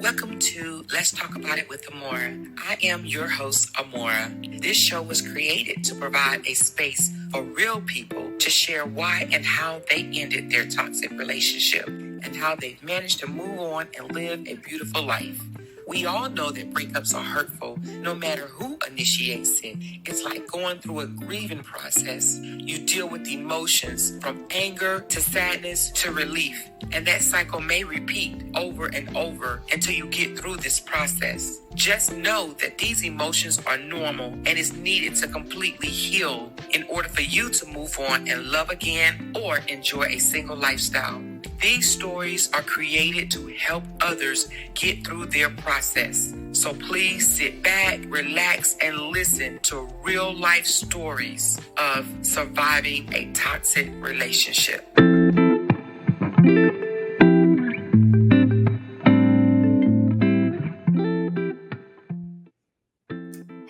Welcome to Let's Talk About It with Amora. I am your host, Amora. This show was created to provide a space for real people to share why and how they ended their toxic relationship and how they've managed to move on and live a beautiful life. We all know that breakups are hurtful, no matter who initiates it. It's like going through a grieving process. You deal with emotions from anger to sadness to relief. And that cycle may repeat over and over until you get through this process. Just know that these emotions are normal and is needed to completely heal in order for you to move on and love again or enjoy a single lifestyle. These stories are created to help others get through their process. So please sit back, relax, and listen to real life stories of surviving a toxic relationship.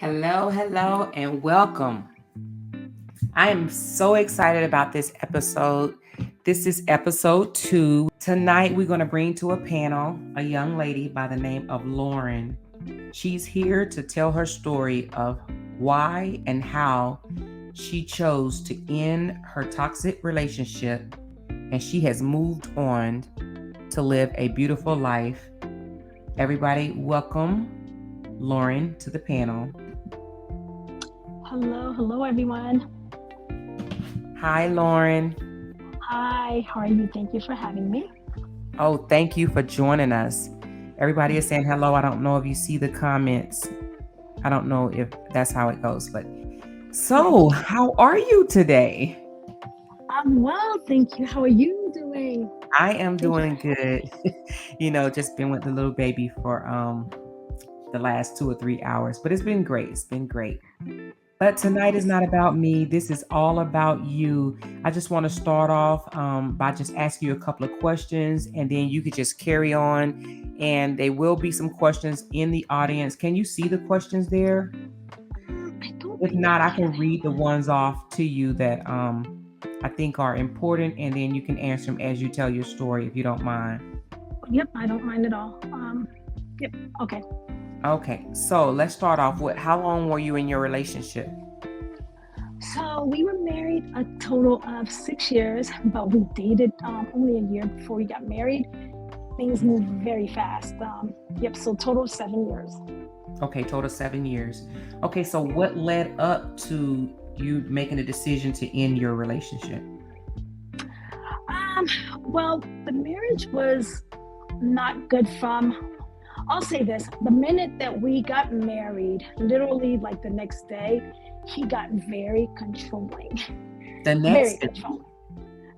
Hello, and welcome. I am so excited about this episode. This is episode 2. Tonight, we're going to bring to a panel a young lady by the name of Lauren. She's here to tell her story of why and how she chose to end her toxic relationship, and she has moved on to live a beautiful life. Everybody, welcome Lauren to the panel. Hello everyone. Hi, Lauren. Hi, how are you? Thank you for having me. Oh, thank you for joining us. Everybody is saying hello. I don't know if you see the comments. I don't know if that's how it goes, but so how are you today? I'm well, thank you. How are you doing? I am doing good. Just been with the little baby for the last 2 or 3 hours, but it's been great. But tonight is not about me. This is all about you. I just want to start off by just asking you a couple of questions, and then you could just carry on. And there will be some questions in the audience. Can you see the questions there? If not, I can read the ones off to you that I think are important, and then you can answer them as you tell your story, if you don't mind. Yep, I don't mind at all. Okay. Okay, so let's start off with how long were you in your relationship? So we were married a total of 6 years, but we dated only a year before we got married. Things moved very fast. So total 7 years. Okay, total 7 years. Okay, so what led up to you making a decision to end your relationship? Well, the marriage was not good I'll say this, the minute that we got married, literally like the next day, he got very controlling. The next day? Controlling.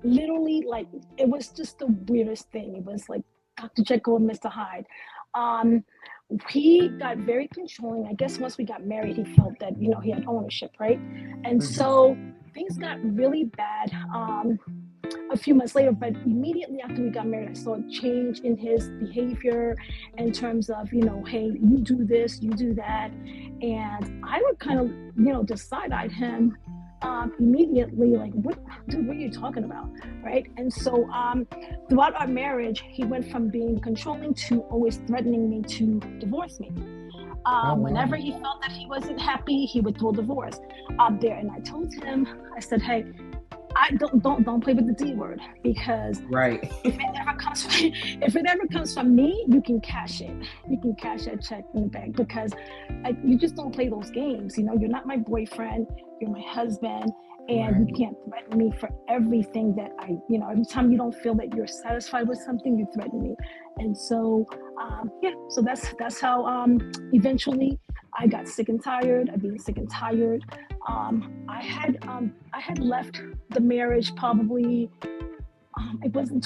Literally, like, it was just the weirdest thing. It was like Dr. Jekyll and Mr. Hyde. He got very controlling. I guess once we got married, he felt that, he had ownership, right? And so things got really bad a few months later, but immediately after we got married, I saw a change in his behavior in terms of, hey, you do this, you do that. And I would kind of, just side-eyed him immediately, like, what are you talking about, right? And so throughout our marriage, he went from being controlling to always threatening me to divorce me. Whenever he felt that he wasn't happy, he would throw divorce out there. And I told him, I said, hey, I don't play with the D word, because right. if it ever comes from me, you can cash it. You can cash that check in the bank, because you just don't play those games. You're not my boyfriend, you're my husband, and you can't threaten me for everything that every time you don't feel that you're satisfied with something, you threaten me. And so, so that's how eventually I got sick and tired of being sick and tired. I had left the marriage probably, it was in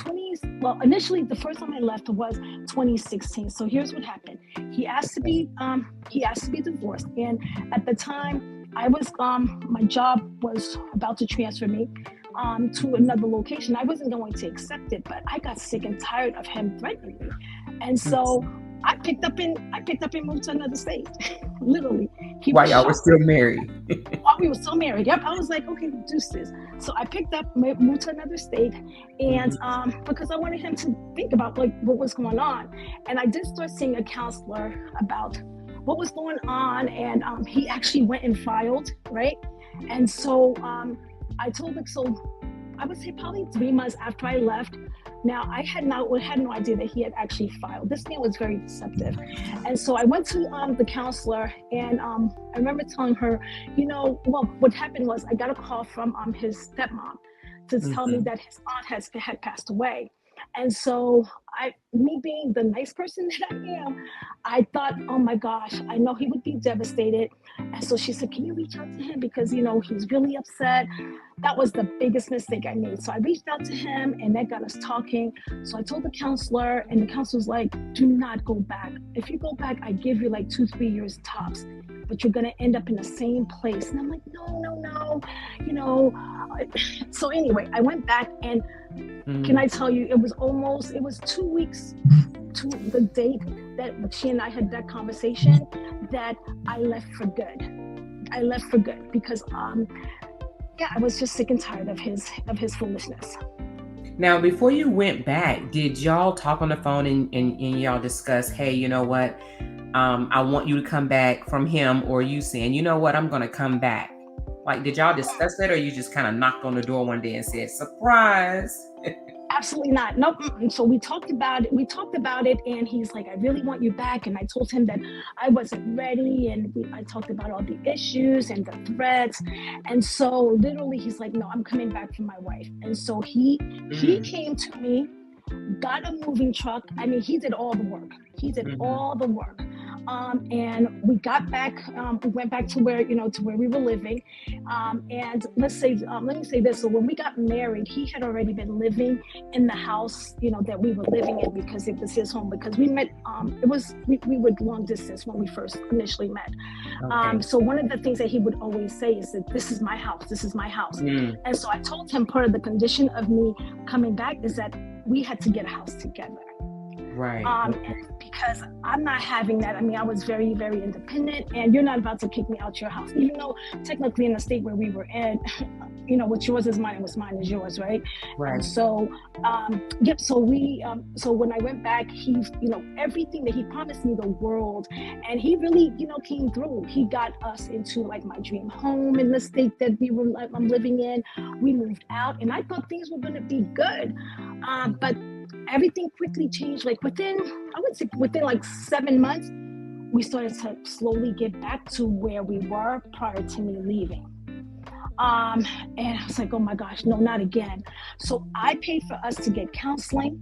initially the first time I left was 2016. So here's what happened. He asked to be divorced. And at the time I was, my job was about to transfer me to another location. I wasn't going to accept it, but I got sick and tired of him threatening me. And so I picked up and moved to another state. Literally He While was y'all were shocked still married. while we were still married. Yep, I was like, okay, deuces. So I picked up, moved to another state, and because I wanted him to think about like what was going on, and I did start seeing a counselor about what was going on, and he actually went and filed, right? And so I told him, so I would say probably 3 months after I left. Now I had no idea that he had actually filed. This man was very deceptive, and so I went to the counselor, and I remember telling her, well, what happened was I got a call from his stepmom to tell me that his aunt had passed away, and so me being the nice person that I am, I thought, oh my gosh, I know he would be devastated, and so she said, can you reach out to him because he's really upset. That was the biggest mistake I made. So I reached out to him, and that got us talking. So I told the counselor, and the counselor was like, do not go back. If you go back, I give you like 2-3 years tops, but you're going to end up in the same place. And I'm like, no. So anyway, I went back, and can I tell you, it was 2 weeks to the date that she and I had that conversation that I left for good because I was just sick and tired of his foolishness. Now, before you went back, did y'all talk on the phone and y'all discuss, hey, you know what? I want you to come back from him, or you saying, you know what, I'm going to come back. Like, did y'all discuss that, or you just kind of knocked on the door one day and said, surprise? Absolutely not. Nope. So we talked about it, and he's like, I really want you back. And I told him that I wasn't ready, and I talked about all the issues and the threats. And so literally he's like, no, I'm coming back for my wife. And so he came to me, got a moving truck. I mean, he did all the work. And we got back, we went back to where we were living. And let me say this. So when we got married, he had already been living in the house, that we were living in because it was his home, because we met, we were long distance when we first initially met. Okay. So one of the things that he would always say is that this is my house. And so I told him part of the condition of me coming back is that we had to get a house together. Right. Because I'm not having that. I mean, I was very, very independent, and you're not about to kick me out your house, even though technically in the state where we were in, what's yours is mine, and what's mine is yours, right? Right. And so, so when I went back, he, everything that he promised me, the world, and he really, came through. He got us into like my dream home in the state that I'm living in. We moved out, and I thought things were going to be good, but everything quickly changed. Like within like 7 months, we started to slowly get back to where we were prior to me leaving. And I was like, oh my gosh, no, not again. So I paid for us to get counseling.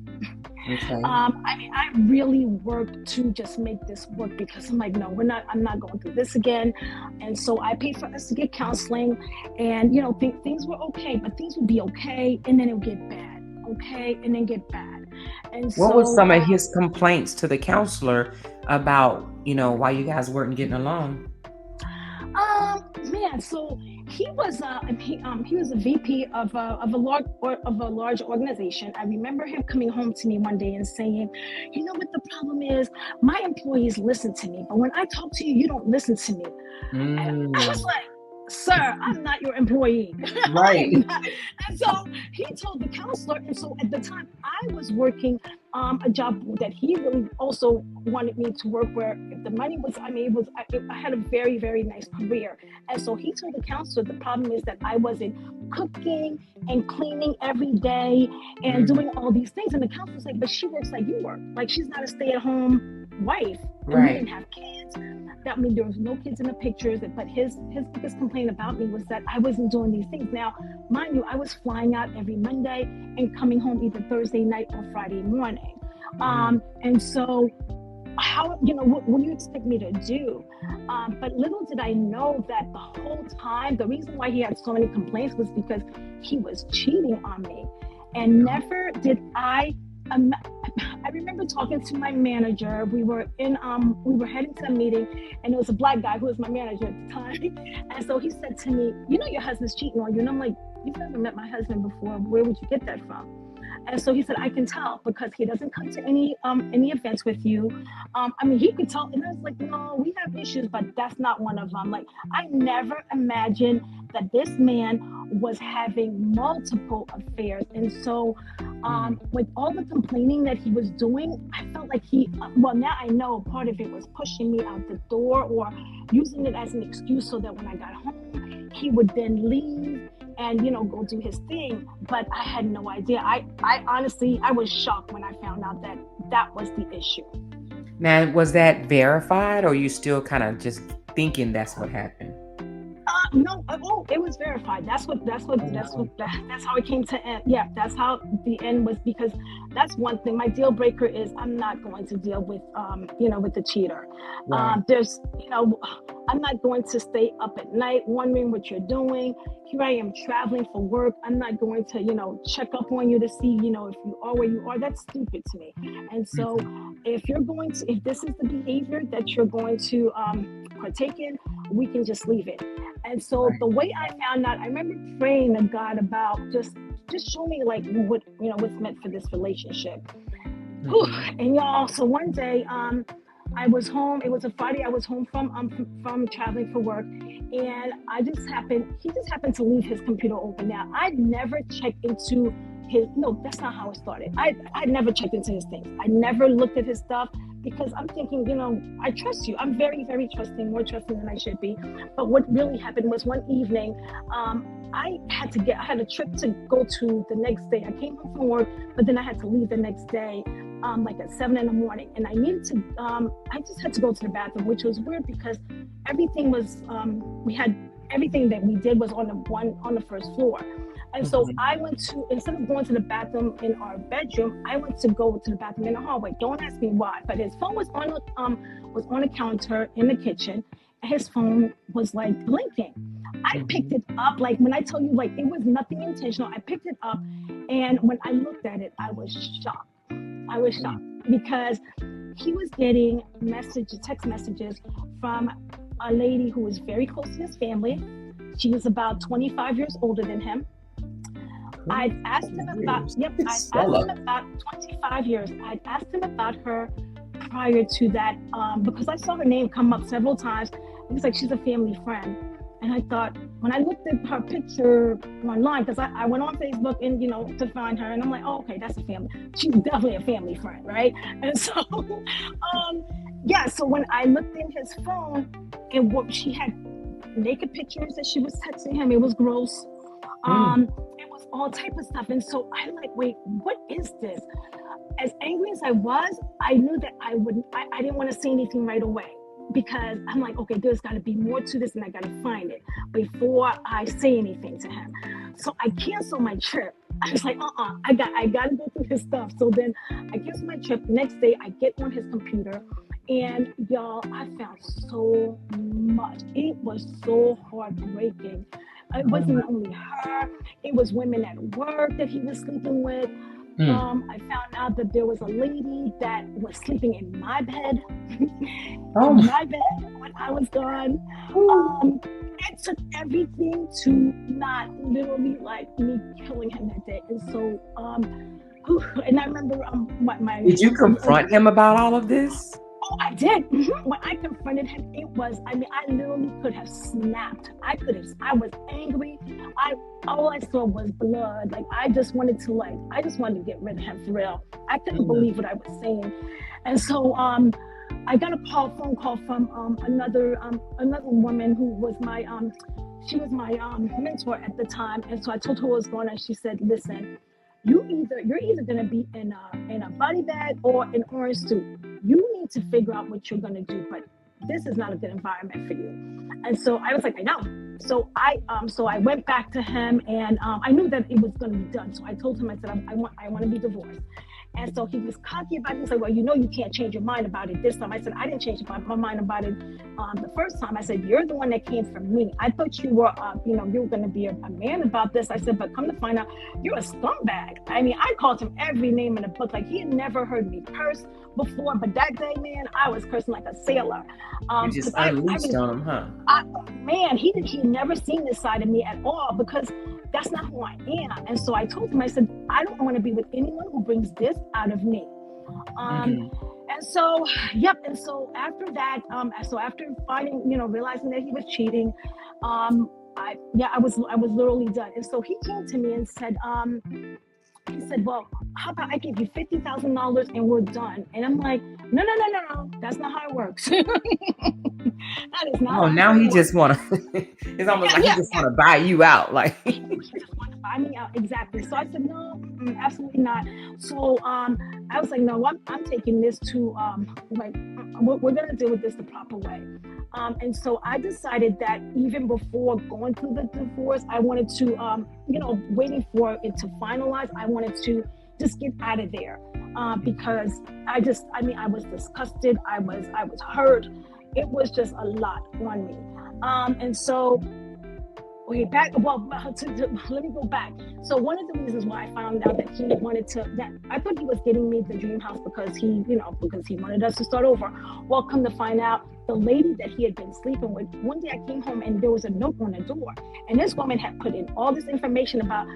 Okay. I mean, I really worked to just make this work because I'm like, no, I'm not going through this again. And so I paid for us to get counseling, and things were okay, but things would be okay, and then it would get bad. Okay, and then get bad. And what was some of his complaints to the counselor about, why you guys weren't getting along? Man, so he was a VP of a large organization. I remember him coming home to me one day and saying, you know what the problem is? My employees listen to me, but when I talk to you, you don't listen to me. And I was like, sir, I'm not your employee. Right. And so he told the counselor, and so at the time I was working a job that he really also wanted me to work, where if the money was, I had a very, very nice career. And so he told the counselor, the problem is that I wasn't cooking and cleaning every day and doing all these things. And the counselor's like, but she works like you work. Like, she's not a stay-at-home wife. And right. We didn't have kids. That means there was no kids in the pictures. But his biggest complaint about me was that I wasn't doing these things. Now, mind you, I was flying out every Monday and coming home either Thursday night or Friday morning. And so, what do you expect me to do? But little did I know that the whole time, the reason why he had so many complaints was because he was cheating on me. And never did I remember talking to my manager. We were heading to a meeting, and it was a black guy who was my manager at the time. And so he said to me, your husband's cheating on you. And I'm like, you've never met my husband before. Where would you get that from? And so he said, I can tell because he doesn't come to any events with you. I mean, he could tell. And I was like, no, we have issues, but that's not one of them. Like, I never imagined that this man was having multiple affairs. And so with all the complaining that he was doing, I felt like well, now I know part of it was pushing me out the door or using it as an excuse so that when I got home, he would then leave and, go do his thing. But I had no idea. I honestly, I was shocked when I found out that that was the issue. Now, was that verified, or you still kind of just thinking that's what happened? No, it was verified. That's how it came to end. Yeah, that's how the end was, because that's one thing. My deal breaker is I'm not going to deal with, with the cheater. Right. I'm not going to stay up at night wondering what you're doing. Here I am traveling for work. I'm not going to, check up on you to see, if you are where you are. That's stupid to me. And so if this is the behavior that you're going to partake in, we can just leave it. And so the way I found out, I remember praying to God about just show me like what's meant for this relationship. And y'all, so one day I was home. It was a Friday. I was home from traveling for work, and he just happened to leave his computer open. Now, I'd never checked into his. No, that's not how it started. I never checked into his things. I never looked at his stuff because I'm thinking, I trust you. I'm very, very trusting, more trusting than I should be. But what really happened was one evening, I had a trip to go to the next day. I came home from work, but then I had to leave the next day. Like at 7 a.m, and I needed to. I just had to go to the bathroom, which was weird because everything was. We had everything that we did was on the first floor, and so I went to, instead of going to the bathroom in our bedroom, I went to go to the bathroom in the hallway. Don't ask me why, but his phone was on a counter in the kitchen. His phone was like blinking. I picked it up, like when I tell you, like it was nothing intentional. I picked it up, and when I looked at it, I was shocked. Because he was getting text messages from a lady who was very close to his family. She was about 25 years older than him. I'd asked him about 25 years. I'd asked him about her prior to that because I saw her name come up several times. It was like she's a family friend. And I thought, when I looked at her picture online, because I went on Facebook and, to find her, and I'm like, oh, okay, that's a family. She's definitely a family friend, right? And so, so when I looked in his phone, she had naked pictures that she was texting him. It was gross. It was all type of stuff. And so I'm like, wait, what is this? As angry as I was, I knew that I didn't want to say anything right away. Because I'm like, okay, there's got to be more to this, and I got to find it before I say anything to him. So I canceled my trip. I was like, I got to go through his stuff. So then I canceled my trip. Next day, I get on his computer, and y'all, I found so much. It was so heartbreaking. It wasn't only her; it was women at work that he was sleeping with. I found out that there was a lady that was sleeping in my bed, my bed when I was gone. It took everything to not literally like me killing him that day. And so, and I remember my. Did you confront him about all of this? Oh, I did. When I confronted him, I literally could have snapped. I was angry. All I saw was blood. Like, I just wanted to get rid of him for real. I couldn't believe what I was saying. And so, I got a phone call from another woman who was my mentor at the time. And so I told her what was going on. She said, listen, you're either going to be in a body bag or an orange suit. You need to figure out what you're going to do, but this is not a good environment for you. And so I was like, I know. So I went back to him, and I knew that it was going to be done. So I told him, I said, I want to be divorced. And so he was cocky about it. He said, well, you can't change your mind about it this time. I said, I didn't change my mind about it the first time. I said, you're the one that came from me. I thought you were, you were going to be a man about this. I said, but come to find out, you're a scumbag. I mean, I called him every name in the book. Like, he had never heard me curse before, but that day, man, I was cursing like a sailor. You just unleashed on him, huh? Man, he never seen this side of me at all, because that's not who I am. And so I told him, I said, I don't want to be with anyone who brings this out of me. And so, yep. And so after that, so after finding, realizing that he was cheating, I was literally done. And so he came to me and said, well, how about I give you $50,000 and we're done? And I'm like, no, that's not how it works. That is not. Oh, now he just want to. It's almost like he just want to buy you out, like. He just want to buy me out, exactly. So I said, no, absolutely not. So I was like, no, I'm taking this to we're gonna deal with this the proper way. And so I decided that even before going through the divorce, I wanted to, waiting for it to finalize, I wanted to just get out of there because I was disgusted. I was hurt. It was just a lot on me. And so, let me go back. So one of the reasons why I found out that he wanted that I thought he was getting me the dream house because he wanted us to start over. Well, come to find out, the lady that he had been sleeping with, one day I came home and there was a note on the door. And this woman had put in all this information about,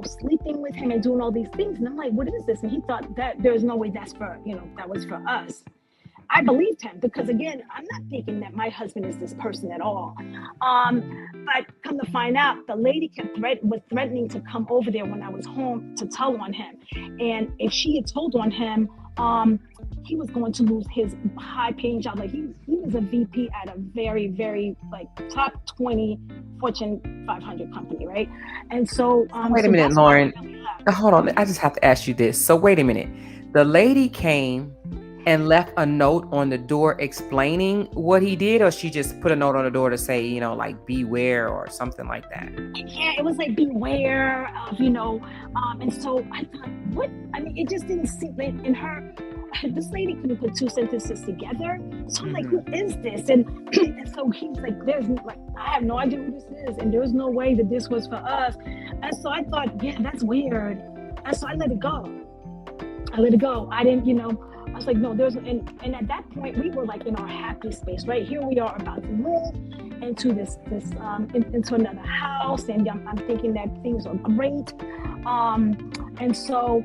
sleeping with him and doing all these things. And I'm like, what is this? And he thought that there's no way that's for, that was for us. I believed him because, again, I'm not thinking that my husband is this person at all. But come to find out, the lady was threatening to come over there when I was home to tell on him. And if she had told on him, he was going to lose his high-paying job. Like he was a VP at a very, very top 20 Fortune 500 company, right? And so, wait a minute, Lauren. Hold on, I just have to ask you this. So wait a minute, the lady came and left a note on the door explaining what he did, or she just put a note on the door to say, beware or something like that? Yeah, it was like beware of, and so I thought, what? I mean, it just didn't seem like in her, this lady couldn't put two sentences together. So I'm like, who is this? And so he's like, I have no idea who this is. And there's no way that this was for us. And so I thought, yeah, that's weird. And so I let it go. I didn't, I was like, no, and at that point we were like in our happy space, right? Here we are about to move into into another house, and I'm thinking that things are great. And so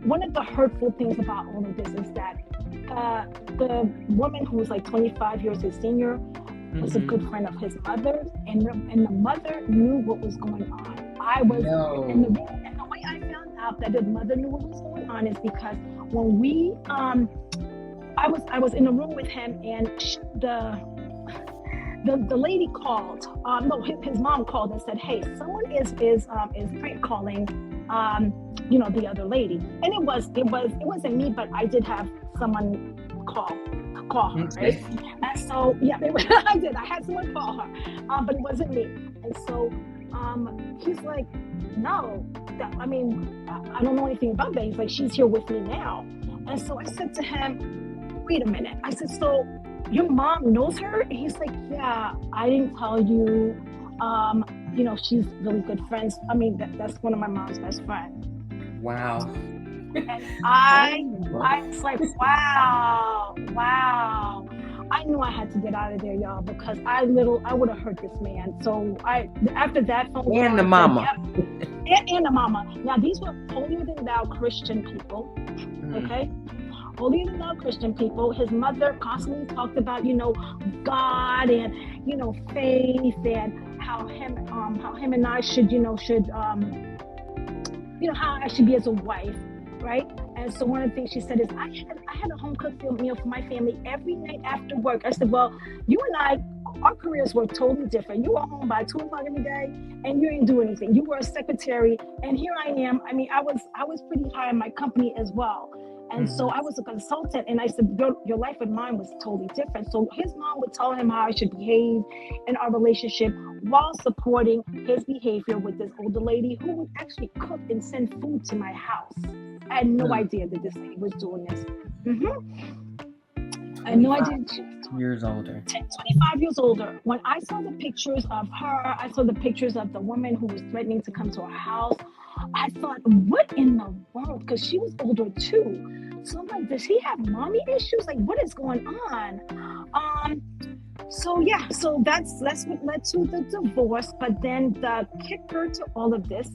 one of the hurtful things about all of this is that the woman who was like 25 years his senior was a good friend of his mother, and the mother knew what was going on. And the way I found out that the mother knew what was going on is because when we I was in a room with him, and the lady called. His mom called and said, "Hey, someone is prank calling, the other lady." And it wasn't me, but I did have someone call her, right? And so I did. I had someone call her, but it wasn't me. And so he's like, "No, I don't know anything about that." He's like, "She's here with me now." And so I said to him, "Wait a minute." I said, "So your mom knows her?" And he's like, "Yeah, I didn't tell you. She's really good friends. That's one of my mom's best friends." Wow. And I was like, wow. I knew I had to get out of there, y'all, because I would have hurt this man. So after that phone call, and the mama. And the mama. Now these were holier than thou Christian people. Okay? Holier than thou Christian people. His mother constantly talked about, God and, faith, and how him and I should, how I should be as a wife, right? And so one of the things she said is, I had a home cooked meal for my family every night after work. I said, well, you and I, our careers were totally different. You were home by 2 o'clock every day, and you didn't do anything. You were a secretary, and here I am. I was pretty high in my company as well. And so I was a consultant, and I said, your life and mine was totally different. So his mom would tell him how I should behave in our relationship while supporting his behavior with this older lady who would actually cook and send food to my house. I had no idea that this lady was doing this. I had no idea. Years older. 25 years older. When I saw the pictures of her, I saw the pictures of the woman who was threatening to come to our house. I thought, what in the world? Because she was older too. So I'm like, does he have mommy issues? Like, what is going on? So yeah, so that's what led to the divorce. But then the kicker to all of this,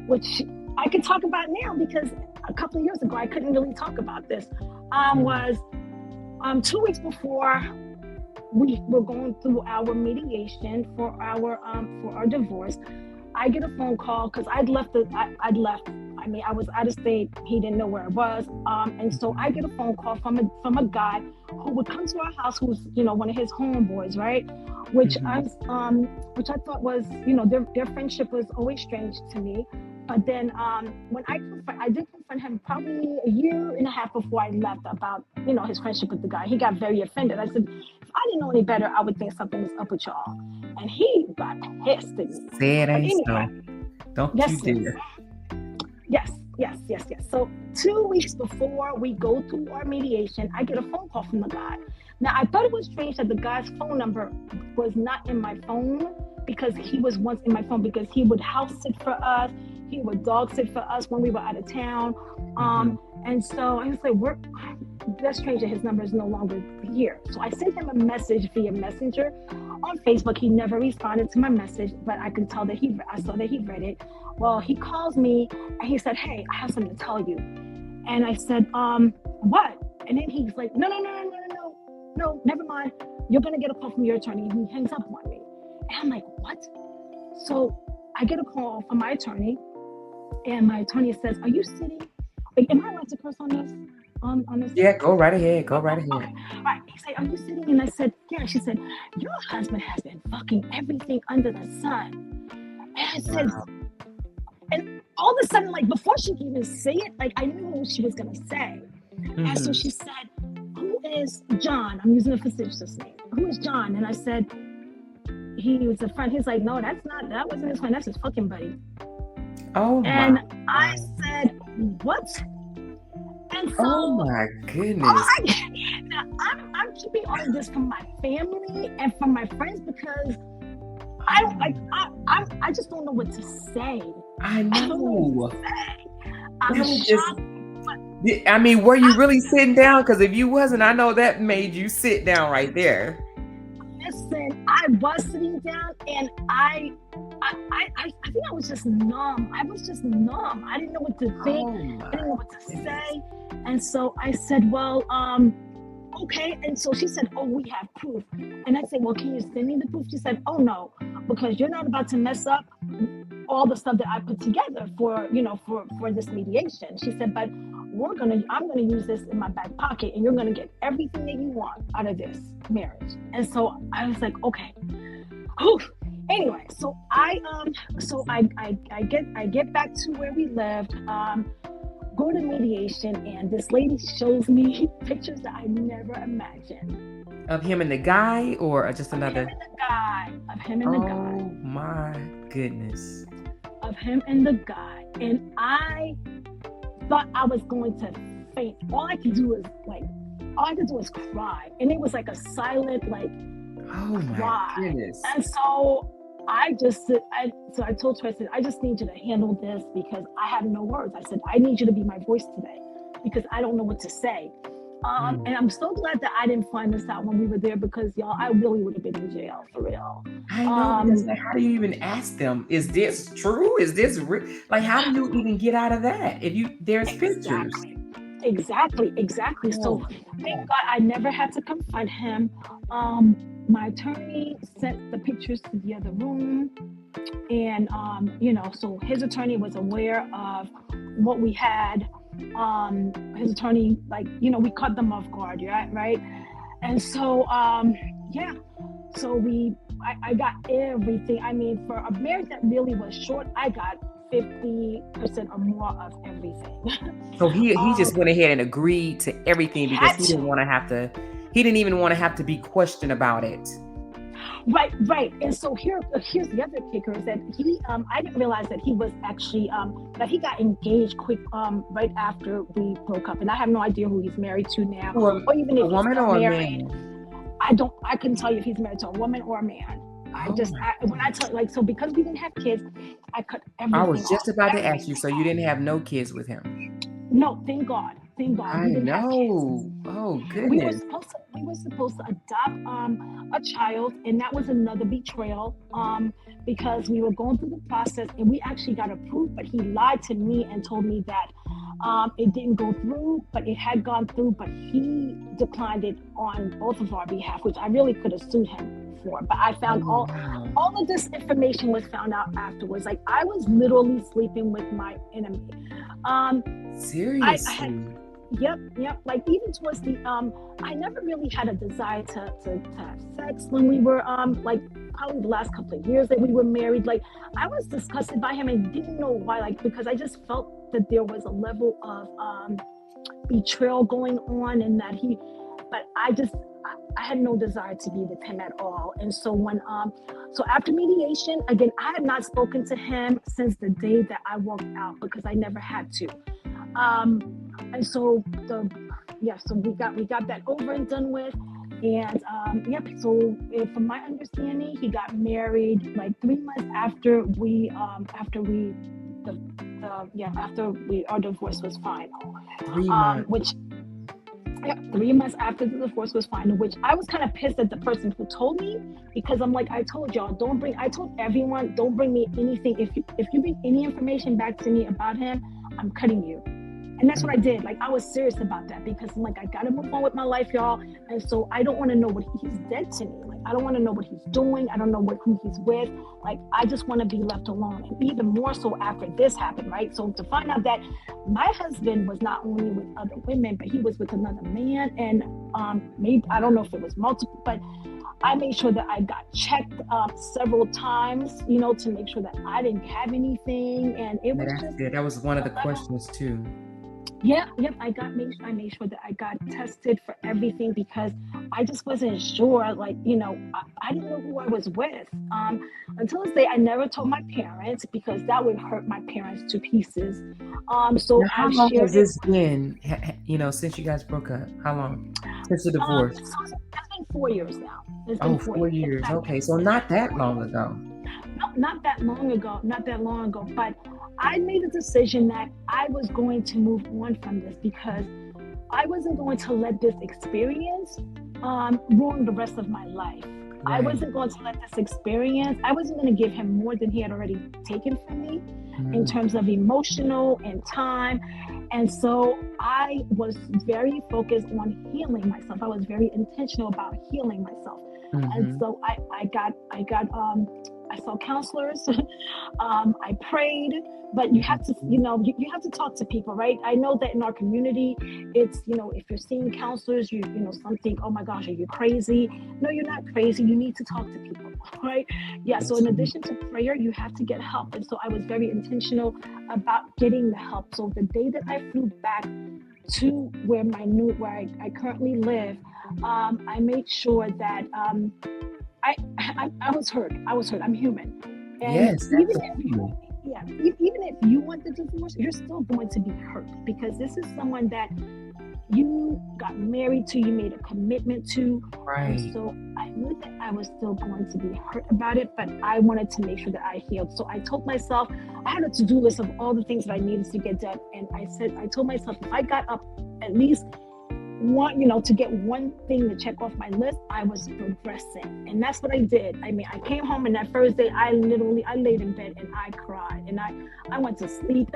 which I can talk about now because a couple of years ago I couldn't really talk about this, Mhm. was 2 weeks before we were going through our mediation for our divorce. I get a phone call because I'd left. I mean, I was out of state. He didn't know where I was, and so I get a phone call from a guy who would come to our house, who's one of his homeboys, right? Which I Mhm. which I thought was their friendship was always strange to me. But then when I did confront him probably a year and a half before I left about his friendship with the guy. He got very offended. I said, if I didn't know any better, I would think something was up with y'all. And he got pissed at me. Say it But ain't anyway, so. Don't you yes, yes, dare. yes, yes, yes, yes. So 2 weeks before we go through our mediation, I get a phone call from the guy. Now I thought it was strange that the guy's phone number was not in my phone because he was once in my phone because he would house sit for us, he would dog sit for us when we were out of town. Mhm. And so I was like, that's strange that his number is no longer here. So I sent him a message via Messenger on Facebook. He never responded to my message, but I saw that he read it. Well, he calls me and he said, "Hey, I have something to tell you." And I said, what? And then he's like, no, no, no, no, no, no, no, no, never mind. You're gonna get a call from your attorney. And he hangs up on me. And I'm like, what? So I get a call from my attorney, and my attorney says, "Are you sitting? Like, am I allowed to curse on this? On this?" Yeah, go right ahead. Go Oh, right oh, ahead. okay. All right. He said, "Are you sitting?" And I said, "Yeah." She said, "Your husband has been fucking everything under the sun." And I said, Wow. and all of a sudden, like before she could even say it, like I knew what she was gonna say. And so Mhm. she said, "Who is John?" I'm using a facetious name. "Who is John?" And I said, "He was a friend." He's like, "No, that wasn't his friend. That's his fucking buddy." Oh my And I God. said, "What?" And Oh so my goodness. I, now I'm keeping all of this from my family and from my friends because I don't like I just don't know what to say. I I don't know what to know. say. That I'm was just. shocked. But I mean, were you really sitting down? Because if you wasn't, I know that made you sit down right there. listen, I was sitting down and I think I was just numb. I was just numb. I didn't know what to think. Oh I my didn't know what to goodness. say. And so I said, well, okay. And so she said, oh, we have proof. And I said, well, can you send me the proof? She said, oh no, because you're not about to mess up all the stuff that I put together for this mediation. She said, but I'm gonna use this in my back pocket, and you're gonna get everything that you want out of this marriage. And so I was like, okay. Whew. Anyway, I get back to where we lived. Go to mediation, and this lady shows me pictures that I never imagined Of him and the guy, or just of him another? and the guy, of him and the guy, Oh my goodness. of him and the guy, and I thought I was going to faint. All I could do was cry, and it was like a silent Oh my cry. goodness. And so I told her, I said, I just need you to handle this because I have no words. I said, I need you to be my voice today because I don't know what to say. Mm. And I'm so glad that I didn't find this out when we were there because y'all, I really would have been in jail for real. I know, because Um, like, how do you even ask them? Is this true? Is this real? Like, how do you even get out of that if you there's pictures? exactly, exactly. So Oh thank man. God I never had to confront him. My attorney sent the pictures to the other room, and so his attorney was aware of what we had. His attorney, we caught them off guard, right? And so yeah, so I got everything. I mean, for a marriage that really was short, I got 50% or more of everything. So he um just went ahead and agreed to everything because had to. he didn't even want to have to be questioned about it. Right. And so here's the other kicker is that I didn't realize that he was actually that he got engaged quick right after we broke up, and I have no idea who he's married to now, To or even a if he's woman still or a married. man? I couldn't tell you if he's married to a woman or a man. Oh my When I tell like so because we didn't have kids, I cut I everything was just off. about to ask you, Everything so you off. didn't have no kids with him? No, thank God. Thank God I we didn't have kids. know. Oh we were goodness. supposed to we were supposed to adopt a child, and that was another betrayal, because we were going through the process and we actually got approved, but he lied to me and told me that it didn't go through, but it had gone through, but he declined it on both of our behalf, which I really could have sued him for. But I Oh found wow. all of this information was found out afterwards. Like, I was literally sleeping with my enemy. um I had, Seriously. yep. Like, even towards the I never really had a desire to have sex when we were like, probably the last couple of years that we were married. Like, I was disgusted by him and didn't know why. Like, because I just felt that there was a level of betrayal going on, and that but I had no desire to be with him at all. And so so after mediation, again, I had not spoken to him since the day that I walked out, because I never had to. And so so we got that over and done with. And yep. So from my understanding, he got married like 3 months after our divorce was final. 3 months. Which, yeah, 3 months after the divorce was final, which I was kind of pissed at the person who told me, because I'm like, I told y'all, I told everyone, don't bring me anything. If you bring any information back to me about him, I'm cutting you. And that's what I did. Like, I was serious about that, because I'm like, I gotta move on with my life, y'all. And so I don't want to know what he's dead to me. Like, I don't want to know what he's doing. I don't know who he's with. Like, I just want to be left alone. And even more so after this happened, right? So to find out that my husband was not only with other women, but he was with another man, and maybe, I don't know if it was multiple, but I made sure that I got checked several times, to make sure that I didn't have anything. And it was That's just good. That was one of the a level. questions too. Yeah, yep. I made sure that I got tested for everything, because I just wasn't sure. Like, I didn't know who I was with. Until this day, I never told my parents, because that would hurt my parents to pieces. Now, So how I long has shared it. this been? Since you guys broke up? How long? Since the divorce? It's been 4 years now. It's been Oh, four four years. In years. fact, Okay, so in not fact, that 4 years. long ago. No, not that long ago. Not that long ago. But I made a decision that I was going to move on from this, because I wasn't going to let this experience ruin the rest of my life. I Right. wasn't going to let this experience, I wasn't going to give him more than he had already taken from me, in Mm. terms of emotional and time. And so I was very focused on healing myself. I was very intentional about healing myself. And Mm-hmm. so I saw counselors. I prayed, but you have to, Mm-hmm. you have to talk to people, right? I know that in our community, it's, if you're seeing counselors, some think, oh my gosh, are you crazy? No, you're not crazy. You need to talk to people, right? Yeah. So in Absolutely. addition to prayer, you have to get help. And so I was very intentional about getting the help. So the day that I flew back to where I currently live, I made sure that I was hurt. I was hurt. I'm human, and Yes, even if absolutely. even if you want the divorce, you're still going to be hurt, because this is someone that you got married to, you made a commitment to. And Right. so I knew that I was still going to be hurt about it, but I wanted to make sure that I healed. So I told myself, I had a to-do list of all the things that I needed to get done. And I told myself, if I got up at least one, to get one thing to check off my list, I was progressing. And that's what I did. I mean, I came home, and that first day, I laid in bed and I cried, and I went to sleep.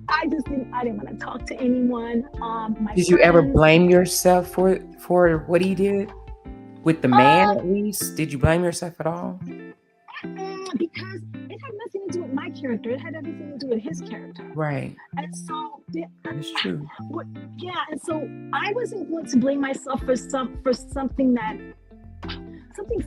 I didn't want to talk to anyone. My Did you ever friends, blame yourself for what he did with the man? uh, At least, did you blame yourself at all? because it had nothing to do with my character. It had everything to do with his character. Right. And so, It's true. yeah. And so I wasn't going to blame myself for something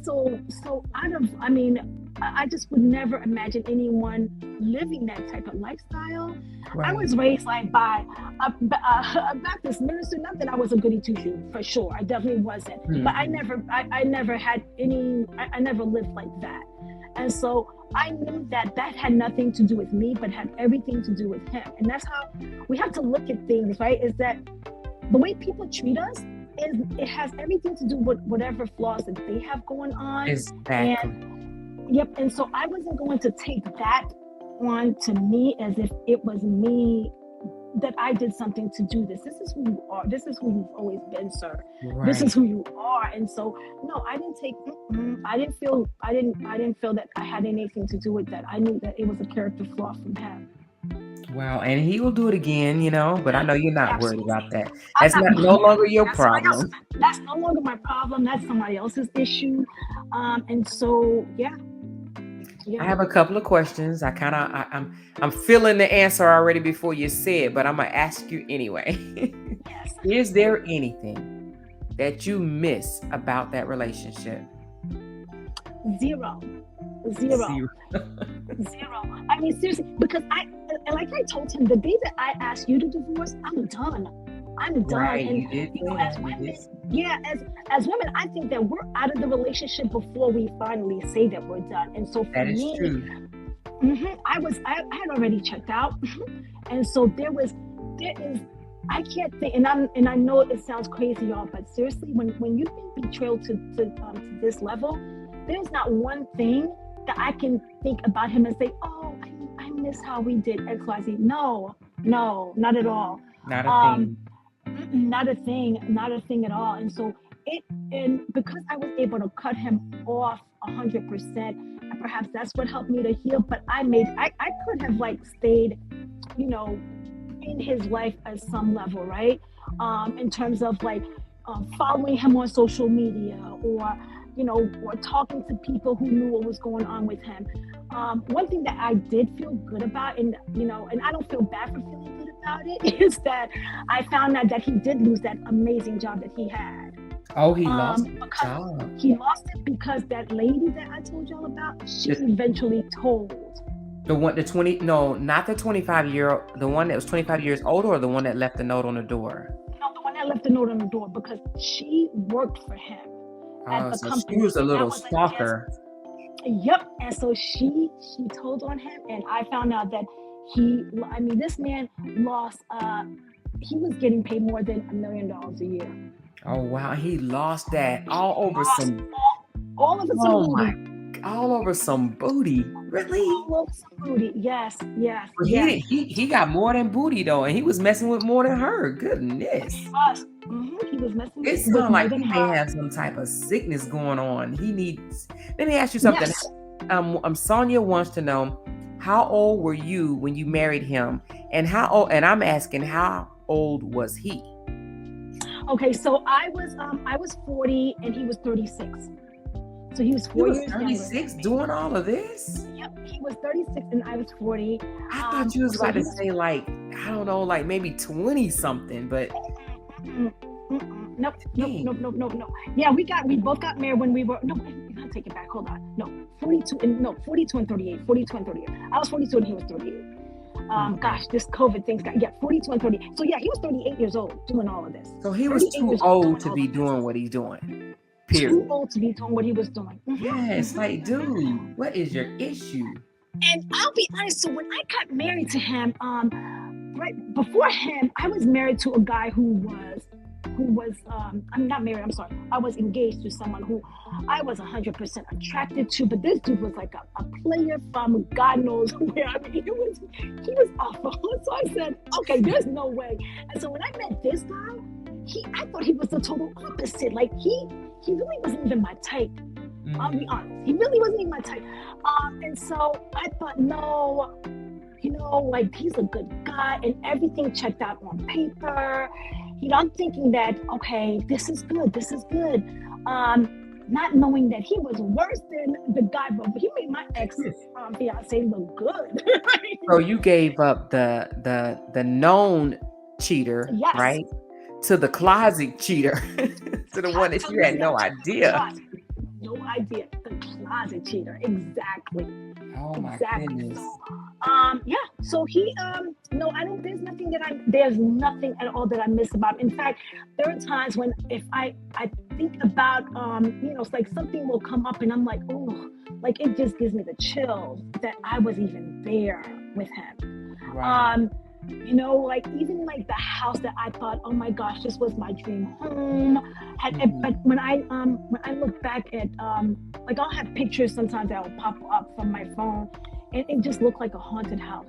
so out of. I mean, I just would never imagine anyone living that type of lifestyle. I Right. was raised like by a Baptist minister. Not that I was a goody two shoe, for sure. I definitely wasn't. But Mm-hmm. I never had any. I never lived like that. And so I knew that had nothing to do with me, but had everything to do with him. And that's how we have to look at things, right? Is that the way people treat us, it has everything to do with whatever flaws that they have going on. Exactly. And yep. And so I wasn't going to take that on to me as if it was me that I did something to do this. This is who you are. This is who you've always been, sir. This Right. is who you are. And so, no, I didn't take. I didn't feel. I didn't feel that I had anything to do with that. I knew that it was a character flaw from him. Wow. And he will do it again, but I know you're not worried Absolutely. about that. I'm That's not. not no Yeah, longer your that's somebody else's. problem. That's no longer my problem. That's somebody else's issue. And so, yeah, I yeah. have a couple of questions. I'm feeling the answer already before you say it, but I'm gonna ask you anyway. Yes. Is there anything that you miss about that relationship? Zero. Zero. Zero. I mean, seriously, because like I told him, the day that I asked you to divorce, I'm done. I'm done. Right. And You did you know, say as that. You women, did. yeah, as women, I think that we're out of the relationship before we finally say that we're done. And so for That is me, true. I had already checked out, and so there is. I can't think, and I know it sounds crazy, y'all, but seriously, when you've been betrayed to this level, there's not one thing that I can think about him and say, oh, I miss how we did X, Y, Z. No, not at all. Not a Um, thing. not a thing at all. And so and because I was able to cut him off 100%, and perhaps that's what helped me to heal. But I could have like stayed, you know, in his life at some level, right? In terms of like following him on social media, or or talking to people who knew what was going on with him. One thing that I did feel good about, and and I don't feel bad for feeling good about it, is that I found out that he did lose that amazing job that he had. Oh, he lost the Because job. he lost it because that lady that I told y'all about, she The, eventually told. the one, the 20, no, not the 25-year, the one that was 25 years older, or the one that left the note on the door. No, the one that left the note on the door, because she worked for him at Oh, the so she company, was a and that little was against. stalker. Yep. And so she told on him, and I found out that this man lost. He was getting paid more than $1 million a year. Oh wow, he lost that He all over lost some. all over some Oh my, booty. all over some booty. Really? All over some booty. Yes, yes, But yes. he got more than booty though, and he was messing with more than her. Goodness. He was. He was messing It with sounds more like than he may her. have some type of sickness going on. He needs. Let me ask you something. Yes. Sonia wants to know, how old were you when you married him, and how old? And I'm asking, how old was he? Okay, so I was 40 and he was 36. So he was He 4 was years 36 younger than me. doing all of this. Yep, he was 36 and I was 40. I thought you was So about he to was. say like, I don't know, like maybe 20 something, but Nope. dang. Yeah, we both got married when we were. No, I'll take it back. Hold on. No, 42 and 38. 42 and 38. I was 42 and he was 38. Gosh, this COVID thing's got, 42 and 38. So yeah, he was 38 years old doing all of this. So he was 38 too years old to all be of this. doing what he's doing. Too Period. old to be doing what he was doing. Yes, like, dude, what is your issue? And I'll be honest, so when I got married to him, right before him, I was married to a guy who was I'm not married, I'm sorry. I was engaged to someone who I was 100% attracted to, but this dude was like a player from God knows where. I mean, he was awful. So I said, okay, there's no way. And so when I met this guy, I thought he was the total opposite. Like he really wasn't even my type. I'll be honest. He really wasn't even my type. And so I thought, no, like he's a good guy and everything checked out on paper. I'm thinking that, okay, this is good. Not knowing that he was worse than the guy, but he made my ex fiance look good. So you gave up the known cheater, Yes. right? To the closet cheater, to the one that you had no idea. No idea. The closet cheater. Exactly. Oh my goodness. So he no, there's nothing at all that I miss about him. In fact, there are times when if I think about it's like something will come up and I'm like, oh, like it just gives me the chills that I was even there with him. Right. Like even like the house that I thought, oh my gosh, this was my dream home. But when I look back at like I'll have pictures sometimes that will pop up from my phone, and it just looked like a haunted house.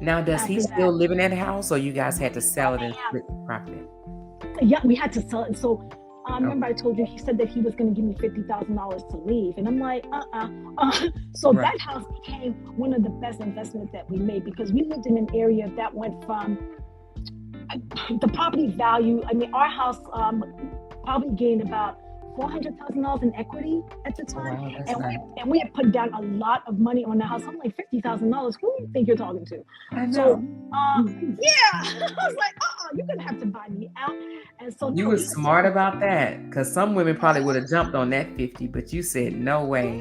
Now, does he after still that. live in that house, or you guys had to sell it and Yeah, split the profit? yeah, we had to sell it. So remember Okay. I told you he said that he was going to give me $50,000 to leave, and I'm like, so Right. that house became one of the best investments that we made because we lived in an area that went from the property value. I mean, our house probably gained about $400,000 in equity at the Oh, time, wow, that's and nice. we had put down a lot of money on the house. I'm like $50,000. Who do you think you're talking to? I So, know. yeah, I was like, you're gonna have to buy me out. And so, You no, were he was smart about that, because some women probably would have jumped on that 50, but you said no way.